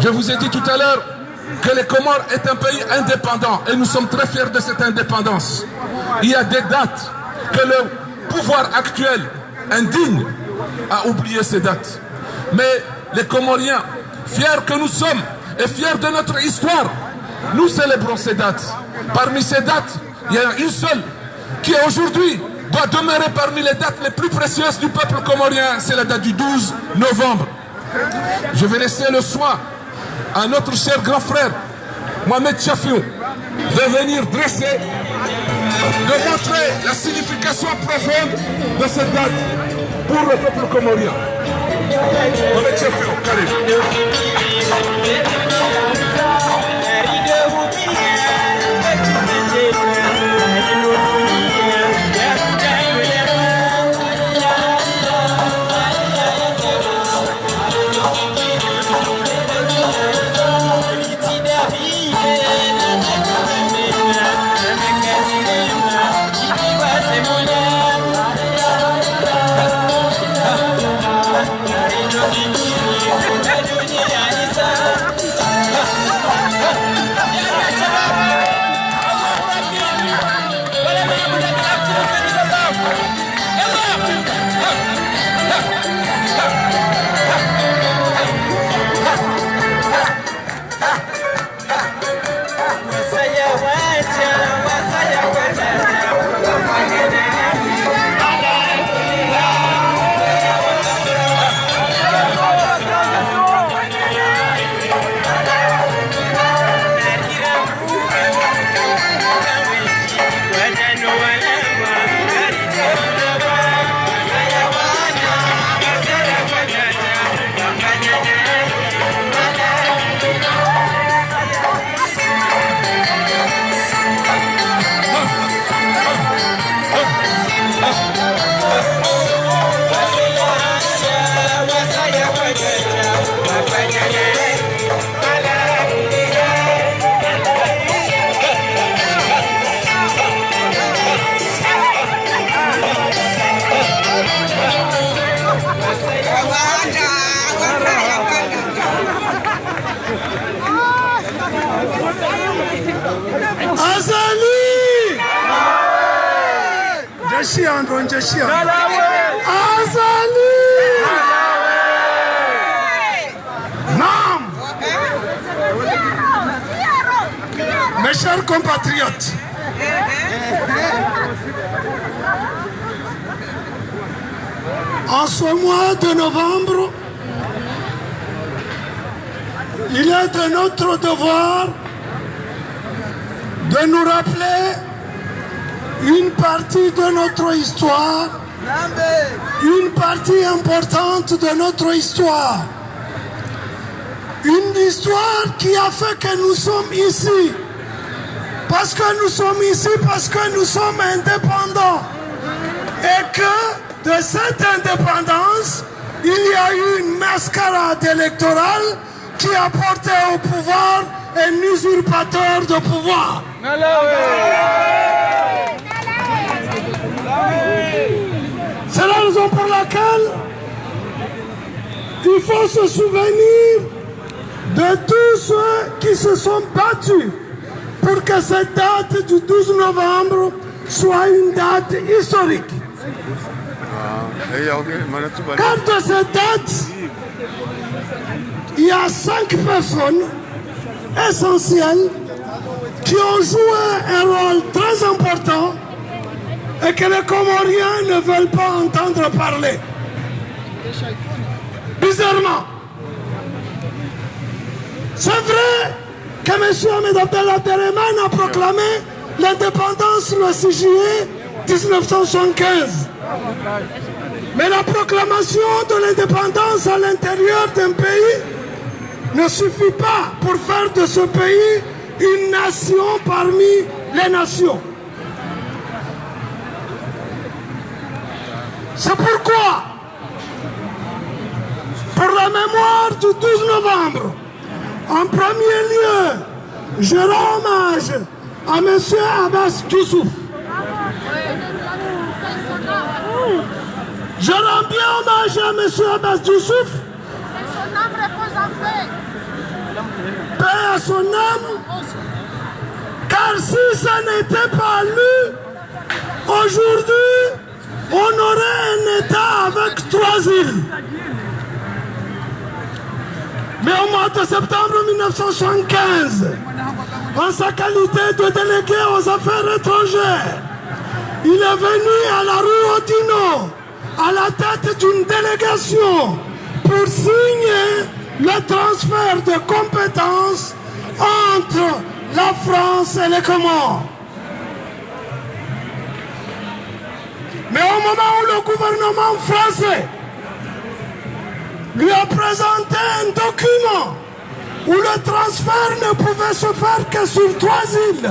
Je vous ai dit tout à l'heure que les Comores est un pays indépendant et nous sommes très fiers de cette indépendance. Il y a des dates que le pouvoir actuel indigne a oublié ces dates. Mais les Comoriens, fiers que nous sommes et fiers de notre histoire, nous célébrons ces dates. Parmi ces dates, il y en a une seule qui aujourd'hui doit demeurer parmi les dates les plus précieuses du peuple comorien, c'est la date du 12 novembre. Je vais laisser le soin à notre cher grand frère, Mohamed Chafiou, de venir dresser, de montrer la signification profonde de cette date pour le peuple comorien. Mohamed Chafiou, Karim. Mes chers compatriotes, en ce mois de novembre, il est de notre devoir de nous rappeler une partie de notre histoire, une partie importante de notre histoire. Une histoire qui a fait que nous sommes ici. Parce que nous sommes ici, parce que nous sommes indépendants. Et que de cette indépendance, il y a eu une mascarade électorale qui a porté au pouvoir un usurpateur de pouvoir. C'est la raison pour laquelle il faut se souvenir de tous ceux qui se sont battus pour que cette date du 12 novembre soit une date historique. Car de cette date, il y a 5 personnes essentielles qui ont joué un rôle très important et que les Comoriens ne veulent pas entendre parler. Bizarrement, c'est vrai que M. Ahmed Abdallah Tereman a proclamé l'indépendance le 6 juillet 1975. Mais la proclamation de l'indépendance à l'intérieur d'un pays ne suffit pas pour faire de ce pays une nation parmi les nations. C'est pourquoi, pour la mémoire du 12 novembre, en premier lieu, je rends hommage à M. Abbas Youssouf. Je rends bien hommage à M. Abbas Youssouf. Paix à son âme. Car si ça n'était pas lui, aujourd'hui, on aurait un État avec 3 îles. Mais au mois de septembre 1975, en sa qualité de délégué aux affaires étrangères, il est venu à la rue Odino, à la tête d'une délégation, pour signer le transfert de compétences entre la France et les Comores. Mais au moment où le gouvernement français lui a présenté un document où le transfert ne pouvait se faire que sur 3 îles,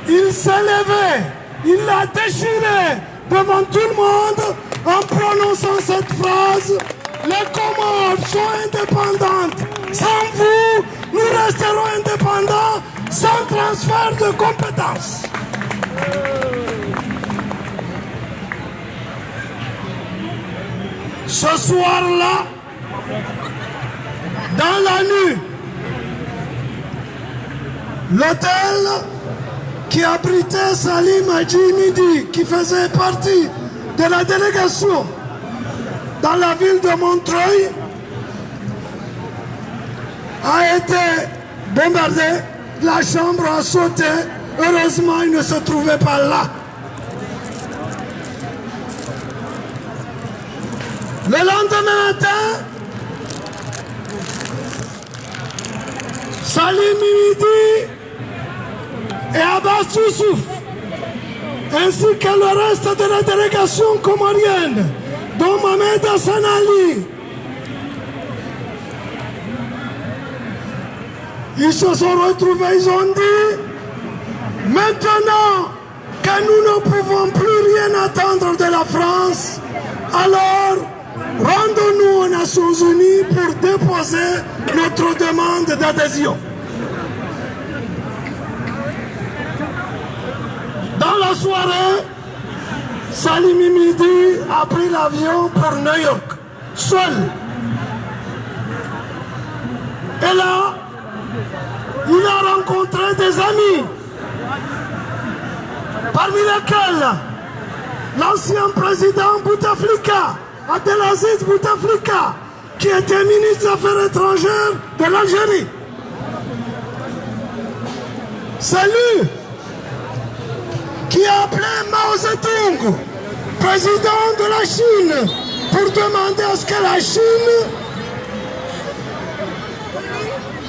il s'est levé, il l'a déchiré devant tout le monde en prononçant cette phrase: les Comores sont indépendantes. Sans vous, nous resterons indépendants sans transfert de compétences. Ce soir-là, dans la nuit, l'hôtel qui abritait Salim Hadji Midi, qui faisait partie de la délégation dans la ville de Montreuil, a été bombardé, la chambre a sauté, heureusement il ne se trouvait pas là. Le lendemain matin, Salim Midi et Abbas Youssouf, ainsi que le reste de la délégation comorienne, dont Mohamed Hassan Ali, ils se sont retrouvés, ils ont dit: maintenant que nous ne pouvons plus rien attendre de la France, alors rendons-nous aux Nations Unies pour déposer notre demande d'adhésion. Dans la soirée, Salim Midi a pris l'avion pour New York, seul. Et là, il a rencontré des amis, parmi lesquels l'ancien président Bouteflika, Abdelaziz Bouteflika, qui était ministre des Affaires étrangères de l'Algérie. C'est lui qui a appelé Mao Zedong, président de la Chine, pour demander à ce que la Chine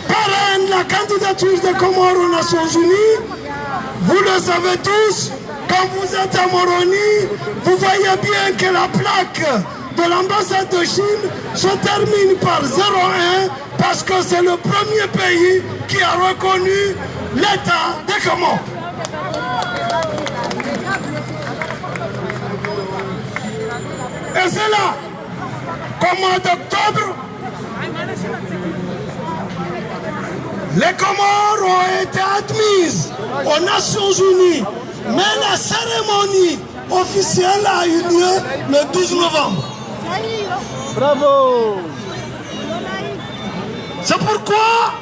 parraine la candidature des Comores aux Nations Unies. Vous le savez tous, quand vous êtes à Moroni, vous voyez bien que la plaque de l'ambassade de Chine se termine par 01 parce que c'est le premier pays qui a reconnu l'État des Comores. Et c'est là qu'au mois d'octobre, les Comores ont été admises aux Nations Unies, mais la cérémonie officielle a eu lieu le 12 novembre. Bravo! C'est pourquoi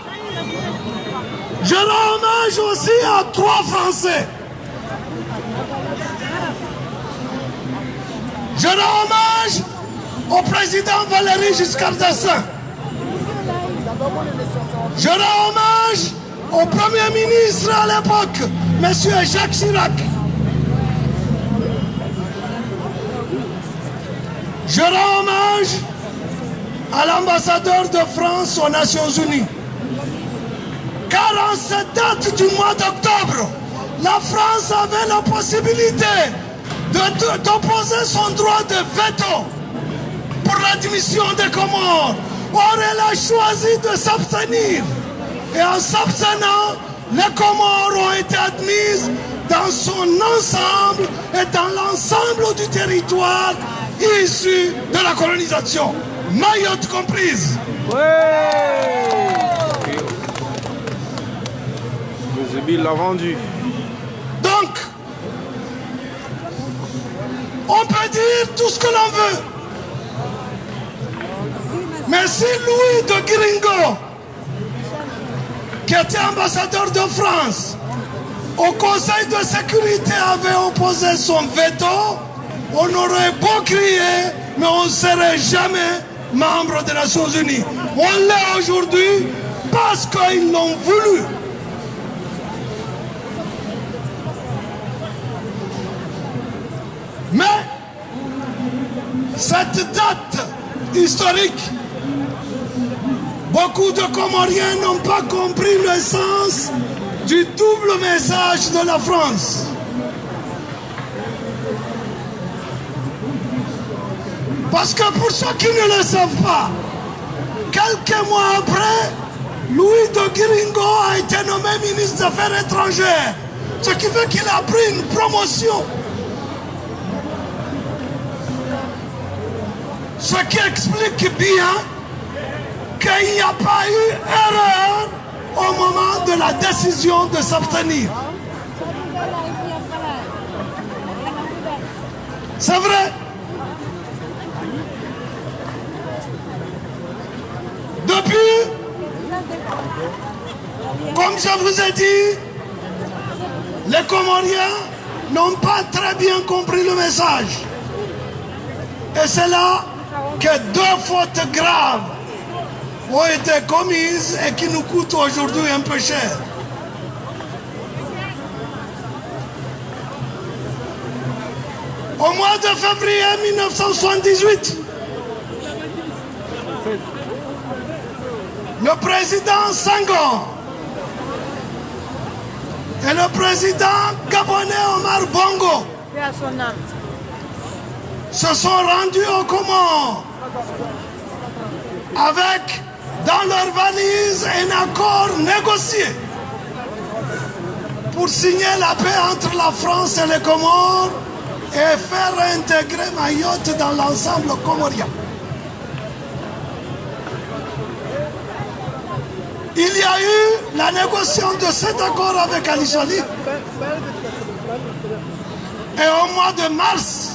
je rends hommage aussi à 3 Français. Je rends hommage au président Valéry Giscard d'Estaing. Je rends hommage au Premier ministre à l'époque, M. Jacques Chirac. Je rends hommage à l'ambassadeur de France aux Nations Unies. Car en cette date du mois d'octobre, la France avait la possibilité d'opposer son droit de veto pour l'admission des Comores. Or, elle a choisi de s'abstenir. Et en s'abstenant, les Comores ont été admises dans son ensemble et dans l'ensemble du territoire issu de la colonisation, Mayotte comprise. Zébi l'a vendu. Donc, on peut dire tout ce que l'on veut. Mais si Louis de Guiringo, qui était ambassadeur de France, au Conseil de sécurité avait opposé son veto, on aurait beau crier, mais on ne serait jamais membre des Nations Unies. On l'est aujourd'hui parce qu'ils l'ont voulu. Mais cette date historique, beaucoup de Comoriens n'ont pas compris le sens du double message de la France. Parce que pour ceux qui ne le savent pas, quelques mois après, Louis de Guiringo a été nommé ministre des Affaires étrangères, ce qui fait qu'il a pris une promotion. Ce qui explique bien qu'il n'y a pas eu erreur au moment de la décision de s'abstenir. C'est vrai. Depuis, comme je vous ai dit, les Comoriens n'ont pas très bien compris le message. Et c'est là que 2 fautes graves ont été commises et qui nous coûtent aujourd'hui un peu cher. Au mois de février 1978, le président Senghor et le président gabonais Omar Bongo se sont rendus aux Comores avec dans leur valise un accord négocié pour signer la paix entre la France et les Comores et faire intégrer Mayotte dans l'ensemble comorien. Il y a eu la négociation de cet accord avec Ali Soly. Et au mois de mars,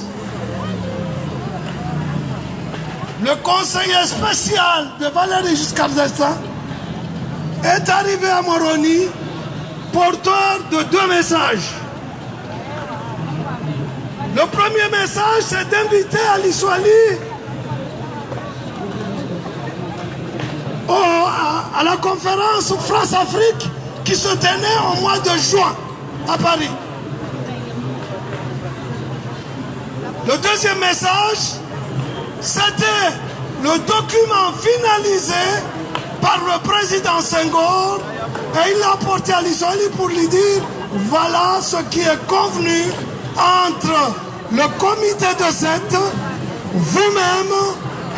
le conseiller spécial de Valéry Giscard d'Estaing est arrivé à Moroni porteur de 2 messages. Le premier message, c'est d'inviter Ali Soly à la conférence France-Afrique qui se tenait au mois de juin à Paris. Le deuxième message, c'était le document finalisé par le président Senghor et il l'a apporté à Ali Soly pour lui dire voilà ce qui est convenu entre le comité de 7, vous-même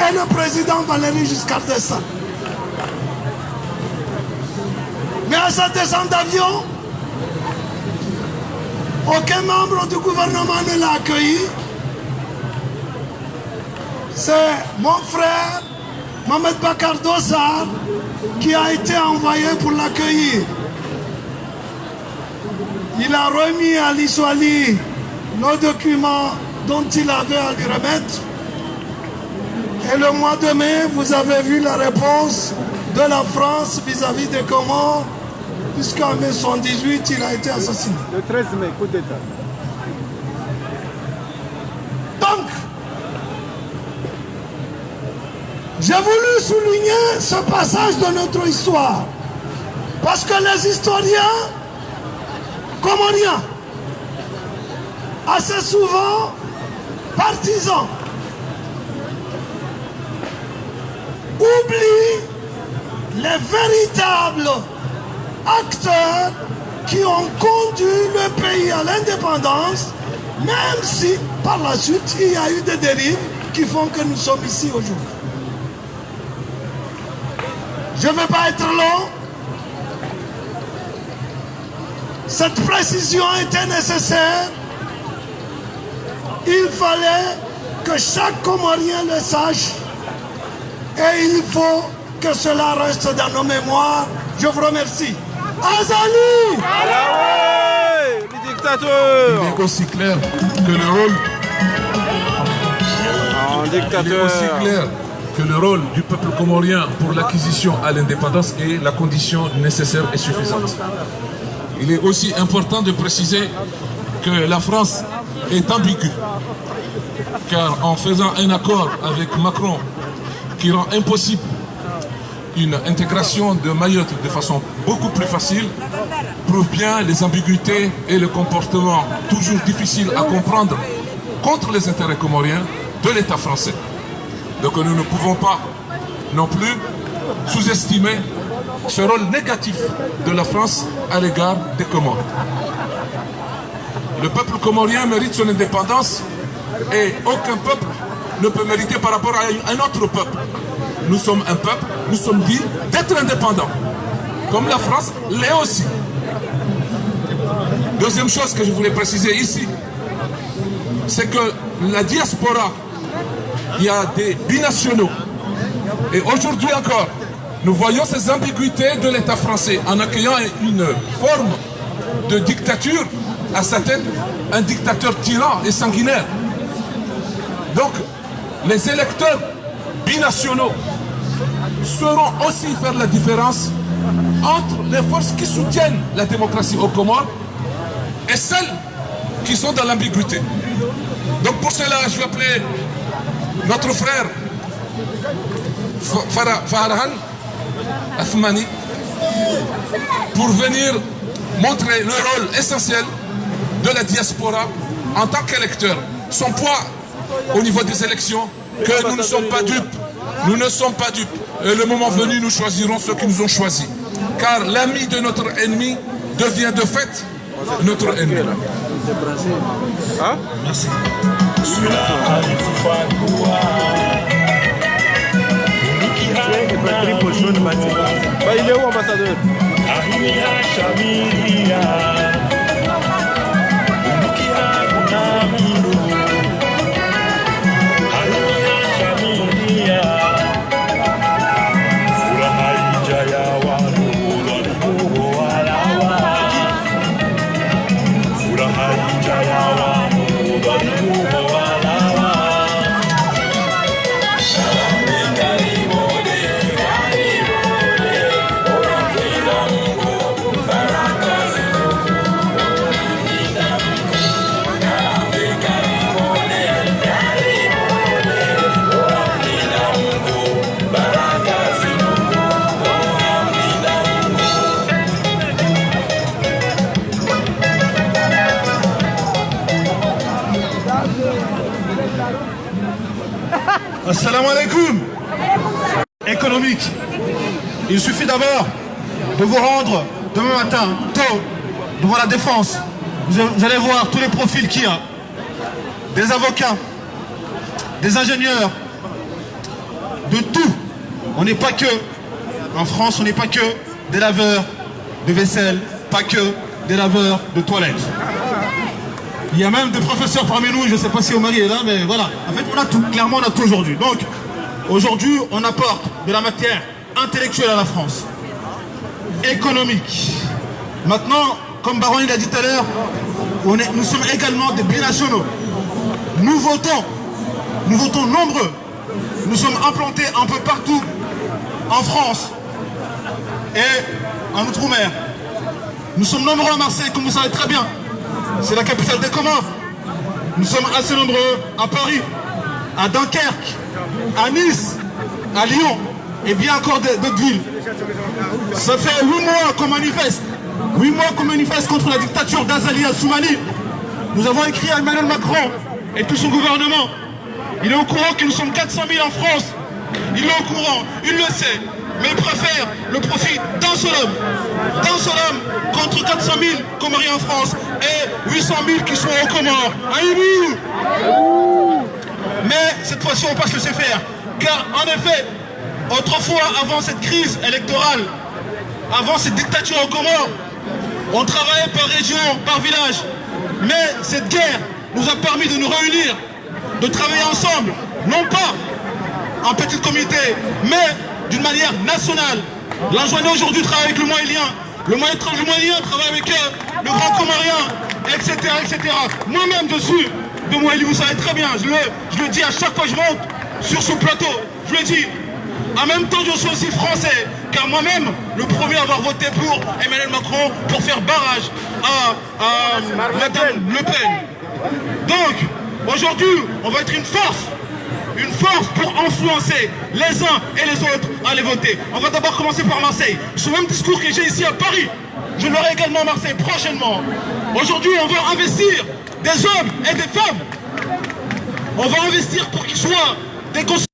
et le président Valéry Giscard d'Estaing. Mais à sa descente d'avion, aucun membre du gouvernement ne l'a accueilli. C'est mon frère, Mohamed Bakar Dossar, qui a été envoyé pour l'accueillir. Il a remis à Ali Soly le document dont il avait à lui remettre. Et le mois de mai, vous avez vu la réponse de la France vis-à-vis des Comores, puisqu'en mai 1978, il a été assassiné. Le 13 mai, coup d'État. Donc, j'ai voulu souligner ce passage de notre histoire, parce que les historiens comoriens, assez souvent partisans, oublient les véritables acteurs qui ont conduit le pays à l'indépendance, même si par la suite il y a eu des dérives qui font que nous sommes ici aujourd'hui. Je ne vais pas être long. Cette précision était nécessaire. Il fallait que chaque Comorien le sache et il faut que cela reste dans nos mémoires. Je vous remercie. Azali! Le dictateur! Il est aussi clair que le rôle... Il est aussi clair que le rôle du peuple comorien pour l'acquisition à l'indépendance est la condition nécessaire et suffisante. Il est aussi important de préciser que la France est ambiguë, car en faisant un accord avec Macron qui rend impossible une intégration de Mayotte de façon beaucoup plus facile, prouve bien les ambiguïtés et le comportement toujours difficile à comprendre contre les intérêts comoriens de l'État français. Donc nous ne pouvons pas non plus sous-estimer ce rôle négatif de la France à l'égard des Comores. Le peuple comorien mérite son indépendance et aucun peuple ne peut mériter par rapport à un autre peuple. Nous sommes un peuple, nous sommes dignes d'être indépendants, comme la France l'est aussi. Deuxième chose que je voulais préciser ici, c'est que la diaspora, il y a des binationaux. Et aujourd'hui encore, nous voyons ces ambiguïtés de l'État français en accueillant une forme de dictature à sa tête, un dictateur tyran et sanguinaire. Donc, les électeurs binationaux sauront aussi faire la différence entre les forces qui soutiennent la démocratie aux Comores et celles qui sont dans l'ambiguïté. Donc pour cela, je vais appeler notre frère Farhan Athmani pour venir montrer le rôle essentiel de la diaspora en tant qu'électeur. Son poids au niveau des élections, que nous ne sommes pas dupes. Nous ne sommes pas dupes. Et le moment venu, nous choisirons ceux qui nous ont choisis. Car l'ami de notre ennemi devient de fait notre ennemi. Hein? Merci. Il est où, ambassadeur? Assalamu alaikum. Économique. Il suffit d'abord de vous rendre demain matin, tôt, devant la défense. Vous allez voir tous les profils qu'il y a. Des avocats, des ingénieurs, de tout. On n'est pas que, en France, on n'est pas que des laveurs de vaisselle, pas que des laveurs de toilettes. Il y a même des professeurs parmi nous, je ne sais pas si Omar est là, mais voilà. En fait, on a tout, clairement, on a tout aujourd'hui. Donc, aujourd'hui, on apporte de la matière intellectuelle à la France. Économique. Maintenant, comme Baron l'a dit tout à l'heure, nous sommes également des binationaux. Nous votons nombreux. Nous sommes implantés un peu partout en France et en Outre-mer. Nous sommes nombreux à Marseille, comme vous savez très bien. C'est la capitale des Comores. Nous sommes assez nombreux à Paris, à Dunkerque, à Nice, à Lyon et bien encore d'autres villes. Ça fait 8 mois qu'on manifeste. 8 mois qu'on manifeste contre la dictature d'Azali Assoumani. Nous avons écrit à Emmanuel Macron et tout son gouvernement. Il est au courant que nous sommes 400 000 en France. Il est au courant, il le sait. Mais il préfère le profit d'un seul homme contre 400 000 Comoriens en France et 800 000 qui sont aux Comores. Mais cette fois-ci, on passe le laisser faire. Car en effet, autrefois, avant cette crise électorale, avant cette dictature aux Comores, on travaillait par région, par village. Mais cette guerre nous a permis de nous réunir, de travailler ensemble, non pas en petite communauté, mais d'une manière nationale. L'Anjouanais aujourd'hui travaille avec le Moélien, le Moélien travaille avec le Grand Comorien, etc. etc. Moi-même je suis de Moélie, vous savez très bien, je le dis à chaque fois que je monte sur ce plateau, je le dis. En même temps, je suis aussi français, car moi-même, le premier à avoir voté pour Emmanuel Macron pour faire barrage à Madame Le Pen. Donc, aujourd'hui, on va être une force une force pour influencer les uns et les autres à aller voter. On va d'abord commencer par Marseille. Ce même discours que j'ai ici à Paris, je l'aurai également à Marseille prochainement. Aujourd'hui, on va investir des hommes et des femmes. On va investir pour qu'ils soient des conseillers.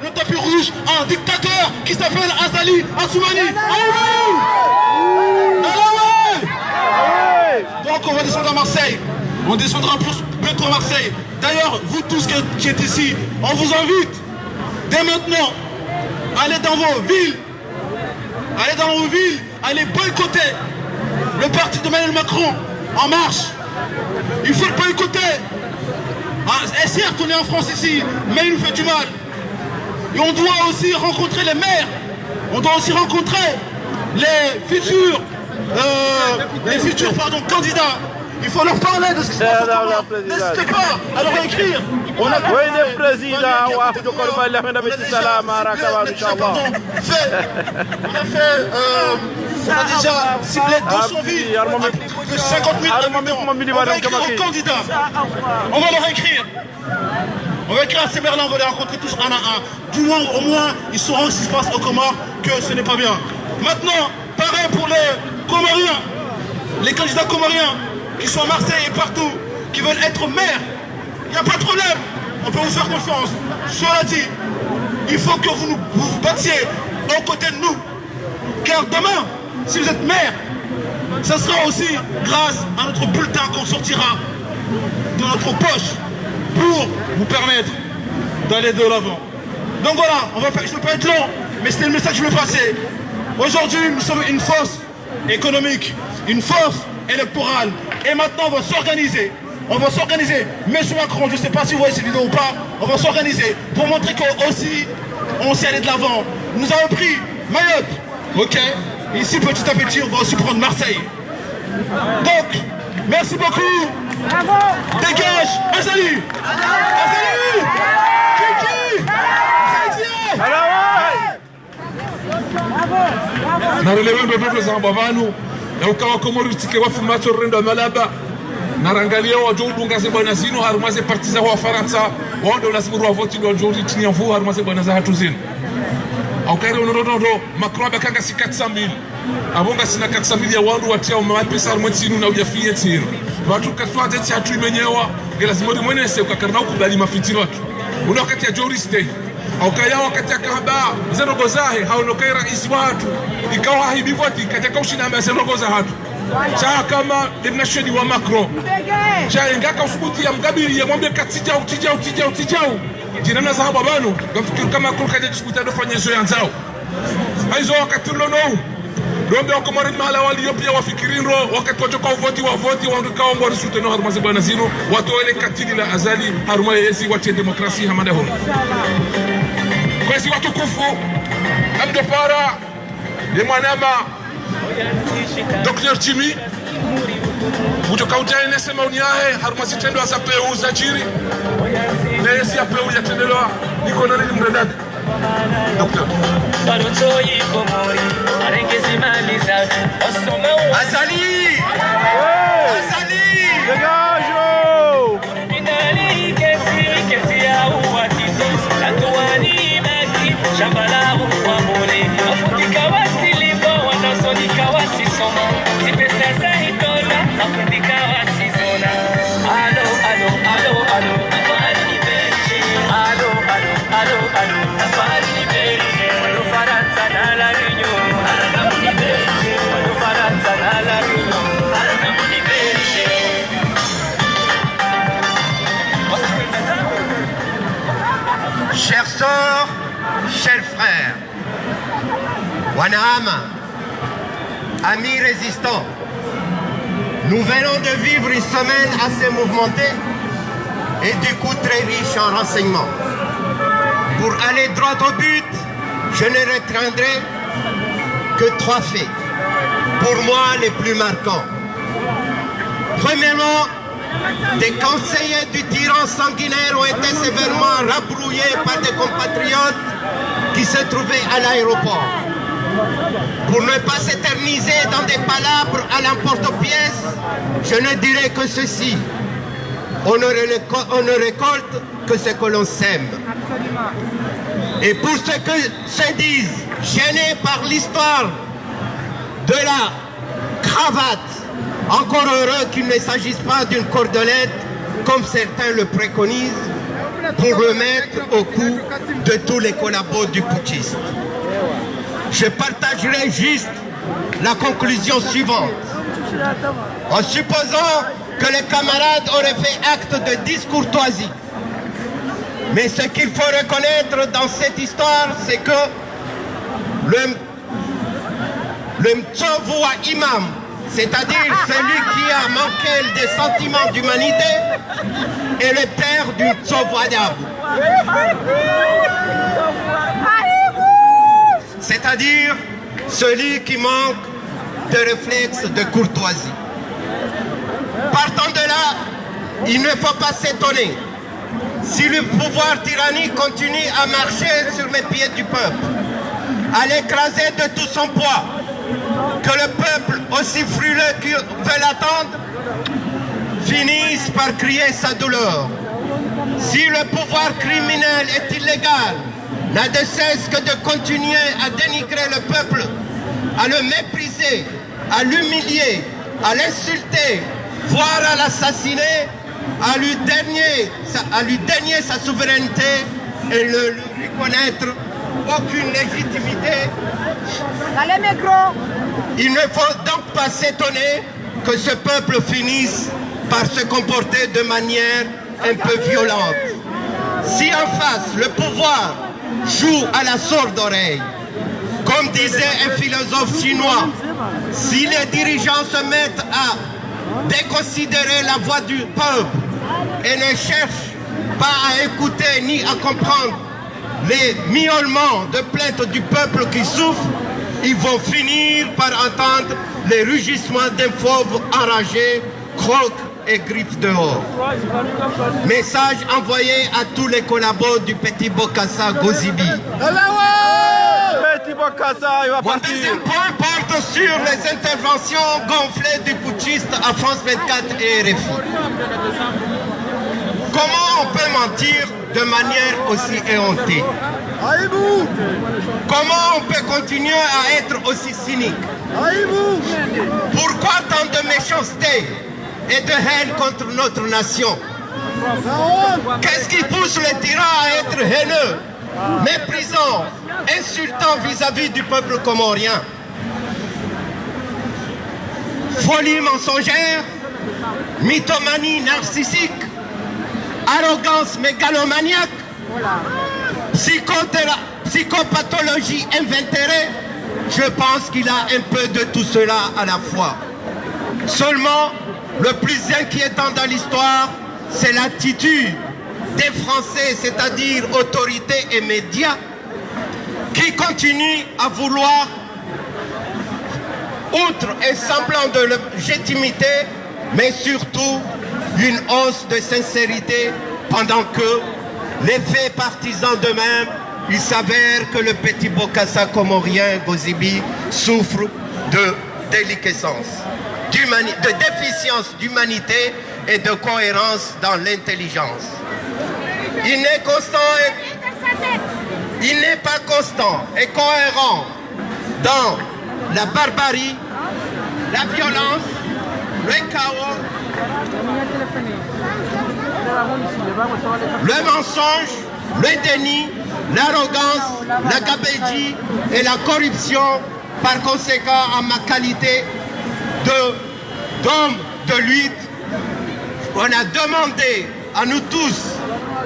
Le tapis rouge, un dictateur qui s'appelle Azali Assoumani. Donc on va descendre à Marseille. On descendra bientôt à Marseille. D'ailleurs, vous tous qui êtes ici, on vous invite dès maintenant à aller dans vos villes. Allez boycotter le parti d'Emmanuel Macron En Marche. Il faut le boycotter. Et certes, on est en France ici, mais il nous fait du mal. Et on doit aussi rencontrer les maires. On doit aussi rencontrer les futurs candidats. Il faut leur parler de ce qui se passe. N'hésitez pas à leur écrire. On a déjà ciblé 200 villes avec plus de 50 000 habitants. On va écrire aux candidats. On va leur écrire. On va écrire à ces Berlins, on va les rencontrer tous un à un. Du moins, au moins, ils sauront ce qui se passe aux Comores, que ce n'est pas bien. Maintenant, pareil pour les Comoriens, les candidats comoriens qui sont à Marseille et partout, qui veulent être maires. Il n'y a pas de problème, on peut vous faire confiance. Cela dit, il faut que vous vous battiez aux côtés de nous. Car demain, si vous êtes maire, ça sera aussi grâce à notre bulletin qu'on sortira de notre poche pour vous permettre d'aller de l'avant. Donc voilà, je ne vais pas être long, mais c'était le message que je voulais passer. Aujourd'hui, nous sommes une force économique, une force électorale. Et maintenant, on va s'organiser. On va s'organiser. Monsieur Macron, je ne sais pas si vous voyez cette vidéo ou pas, on va s'organiser pour montrer qu'aussi, on sait aller de l'avant. Nous avons pris Mayotte, ok? Ici, petit à petit, on va aussi prendre Marseille. Donc, merci beaucoup. Bravo. Dégage, Azali. Azali. Kiki. narelewe ndoto za babanu na ukawa komori tike wa fumato rendo malaba narangalia wajo udungaze bwana zino harumaze partiza wa Faransa wao lazima wa voti ndio njoo chini ya mvua harumaze bwana za hatu zino au kaire unodondo Macron bakanga si 400,000 abonga sina 400,000 ya wandu watia umapesa harumwetsinu na ujafie tino watu katwaje chatu imenyewa lazima rimwene se ukakarna ukubali mafitino watu una wakati ya Joris Day au kaya wakati akaba zerogo zahe haunokai rais watu ikawa haibivoti katika ushindana zerogo za hatu cha kama dinashedi wa Macron cha ingaka usubuti ya mgabiri ya mwambie katija utijao jina na sahaba banu gafikiri kama kulkaje disputa do fanyezo yanzao aizo wakati lono rombe wako mari mahala walio pia wafikirinro wakati wajoka uvoti wandukao ngwari suteno harumazi bwana zino watu wale katili la Azali haruma yezi watie demokrasi hamada hono kwezi watukufu amdopara ni mwanama Dr. Jimmy kutoka utaine sema uniahe harumazi tendo asapeu zajiri na yesi apeu ya tendelwa niko na nini mredadi Docteur Balotoi Komori arengezi mali zatu Azali Degajo Inali kesi ya uwatiti Latuani maki Shambala uwamole Afundika wasilibo Wanasonika wasisoma Zipesa za hitola Afundika wasizona Alo Afari ni beshi Alo Afari ni beshi Wano Faransa na la Réunion Aranamu ni beshi Wano Faransa na la Réunion Aranamu ni beshi Chères sœurs, chers frères, Wanahama, amis résistants, nous venons de vivre une semaine assez mouvementée et du coup très riche en renseignements. Pour aller droit au but, je ne retiendrai que 3 faits, pour moi les plus marquants. Premièrement, des conseillers du tyran sanguinaire ont été sévèrement rabrouillés par des compatriotes qui se trouvaient à l'aéroport. Pour ne pas s'éterniser dans des palabres à l'emporte-pièce, je ne dirai que ceci. on ne récolte que ce que l'on sème. Et pour ceux qui se disent gênés par l'histoire de la cravate, encore heureux qu'il ne s'agisse pas d'une cordelette, comme certains le préconisent, pour le mettre au cou de tous les collabos du putschiste. Je partagerai juste la conclusion suivante. En supposant que les camarades auraient fait acte de discourtoisie. Mais ce qu'il faut reconnaître dans cette histoire, c'est que le Mtsovoa Imam, c'est-à-dire celui qui a manqué des sentiments d'humanité, est le père du Mtsovoa Diabo. C'est-à-dire celui qui manque de réflexes de courtoisie. Partant de là, il ne faut pas s'étonner si le pouvoir tyrannique continue à marcher sur les pieds du peuple, à l'écraser de tout son poids, que le peuple, aussi frileux qu'il veut l'attendre, finisse par crier sa douleur. Si le pouvoir criminel est illégal, n'a de cesse que de continuer à dénigrer le peuple, à le mépriser, à l'humilier, à l'insulter, voire à l'assassiner, à lui dénier sa souveraineté et ne lui reconnaître aucune légitimité. Il ne faut donc pas s'étonner que ce peuple finisse par se comporter de manière un peu violente. Si en face, le pouvoir joue à la sourde oreille, comme disait un philosophe chinois, si les dirigeants se mettent à déconsidérer la voix du peuple et ne cherchent pas à écouter ni à comprendre les miaulements de plainte du peuple qui souffre, ils vont finir par entendre les rugissements d'un fauve enragé, croque et griffe dehors. Message envoyé à tous les collabos du Petit Bokassa Gozibi. Mon deuxième point porte sur les interventions gonflées du putschiste à France 24 et RFI. Comment on peut mentir de manière aussi éhontée? Comment on peut continuer à être aussi cynique? Pourquoi tant de méchanceté et de haine contre notre nation? Qu'est-ce qui pousse les tyrans à être haineux, méprisants, insultants vis-à-vis du peuple comorien? Folie mensongère, mythomanie narcissique, arrogance mégalomaniaque, psychopathologie invétérée, je pense qu'il a un peu de tout cela à la fois. Seulement, le plus inquiétant dans l'histoire, c'est l'attitude des Français, c'est-à-dire autorités et médias, qui continuent à vouloir, outre un semblant de légitimité, mais surtout une hausse de sincérité, pendant que les faits partisans d'eux-mêmes, il s'avère que le Petit Bokassa comorien Gozibi souffre de déliquescence, de déficience d'humanité et de cohérence dans l'intelligence. Il n'est pas constant et cohérent dans la barbarie, la violence, le chaos, le mensonge, le déni, l'arrogance, la gabégie et la corruption. Par conséquent, en ma qualité d'homme de lutte, on a demandé à nous tous,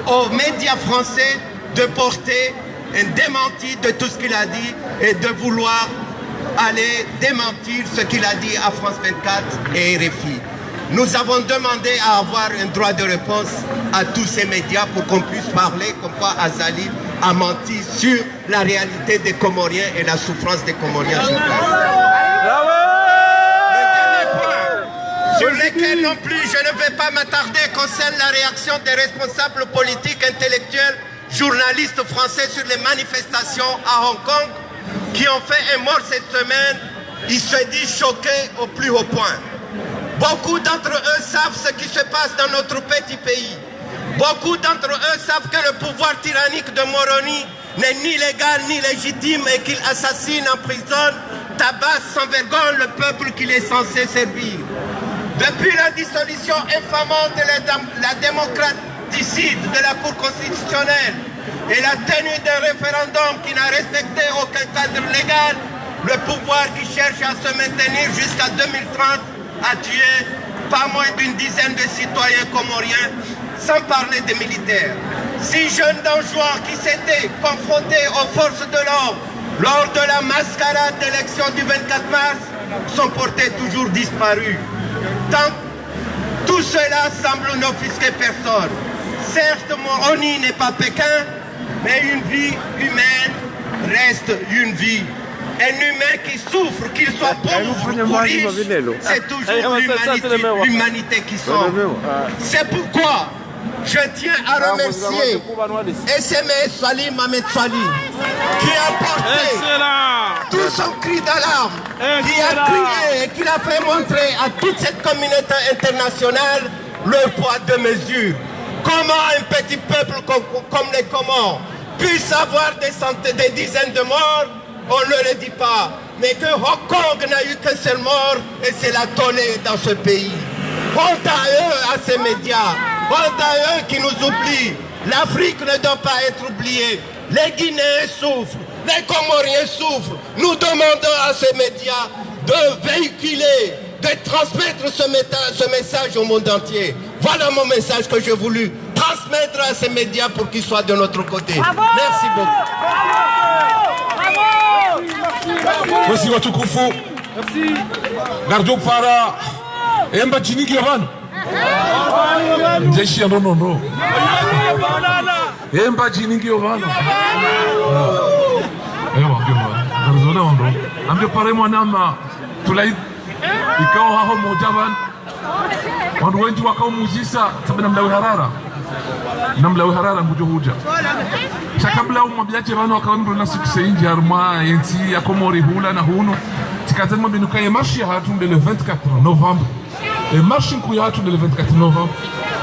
aux médias français, de porter un démenti de tout ce qu'il a dit et de vouloir aller démentir ce qu'il a dit à France 24 et RFI. Nous avons demandé à avoir un droit de réponse à tous ces médias pour qu'on puisse parler comme quoi Azali a menti sur la réalité des Comoriens et la souffrance des Comoriens sur place. Le dernier point sur lequel non plus je ne vais pas m'attarder concerne la réaction des responsables politiques, intellectuels, journalistes français sur les manifestations à Hong Kong qui ont fait un mort cette semaine. Ils se disent choqués au plus haut point. Beaucoup d'entre eux savent ce qui se passe dans notre petit pays. Beaucoup d'entre eux savent que le pouvoir tyrannique de Moroni n'est ni légal ni légitime et qu'il assassine, emprisonne, tabasse sans vergogne le peuple qu'il est censé servir. Depuis la dissolution infamante de la démocraticide de la Cour constitutionnelle et la tenue d'un référendum qui n'a respecté aucun cadre légal, le pouvoir qui cherche à se maintenir jusqu'à 2030 a tué pas moins d'une dizaine de citoyens comoriens, sans parler des militaires. 6 jeunes dangereux qui s'étaient confrontés aux forces de l'ordre lors de la mascarade d'élection du 24 mars sont portés toujours disparus. Tout cela semble n'offusquer personne. Certes, Moroni n'est pas Pékin, mais une vie humaine reste une vie. Un humain qui souffre, qu'il soit pauvre ou riche, c'est toujours l'humanité qui sort. C'est pourquoi je tiens à remercier SMS Salim Ahmed Salim qui a porté tout son cri d'alarme, qui a crié et qui a fait montrer à toute cette communauté internationale le poids de mesure. Comment un petit peuple comme les Comores puisse avoir des dizaines de morts, on ne le dit pas. Mais que Hong Kong n'a eu qu'un seul mort et c'est la tollée dans ce pays. Honte à eux, à ces médias. Honte à eux qui nous oublient. L'Afrique ne doit pas être oubliée. Les Guinéens souffrent, les Comoriens souffrent. Nous demandons à ces médias de véhiculer, de transmettre ce message au monde entier. Voilà mon message que j'ai voulu transmettre à ces médias pour qu'ils soient de notre côté. Bravo. Merci beaucoup. Merci watukufu. Merci. Gardo para emba jinigi yabano. Jeshi ya nono. Emba jinigi yabano. Ewa gema. Garzona ondo. Ambe pare mwanama tulai ikawa haho mojaban. Wandu wengi wakao muzisa sabina mlawi harara. Namlawi harara mbujo huja. Chakabla umwabiache bana wakawambo na sikise inji harma yensi ya Komori hula na huno. Tikazema benuka ye marche ya hatunde le 24 novembre. Et marche nkuya hatunde le 24 novembre.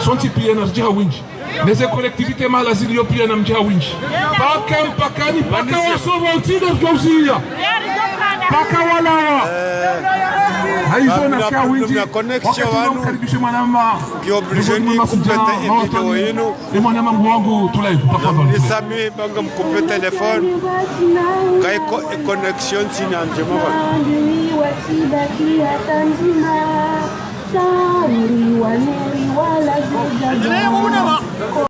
Sonti pia na jiha winji. Neze collectivité malazili yo pia na mjiha winji. Paka mpakani paka wasoba utida fkauzia. Paka walawa. Haizo na kia winji. Wakati unakaribishe mwanama. Obligé ni kupete video yenu. Et mwanama mwangu tulai mpakabali. Nisami banga mkupe telefone. Kai connection sina njema bana.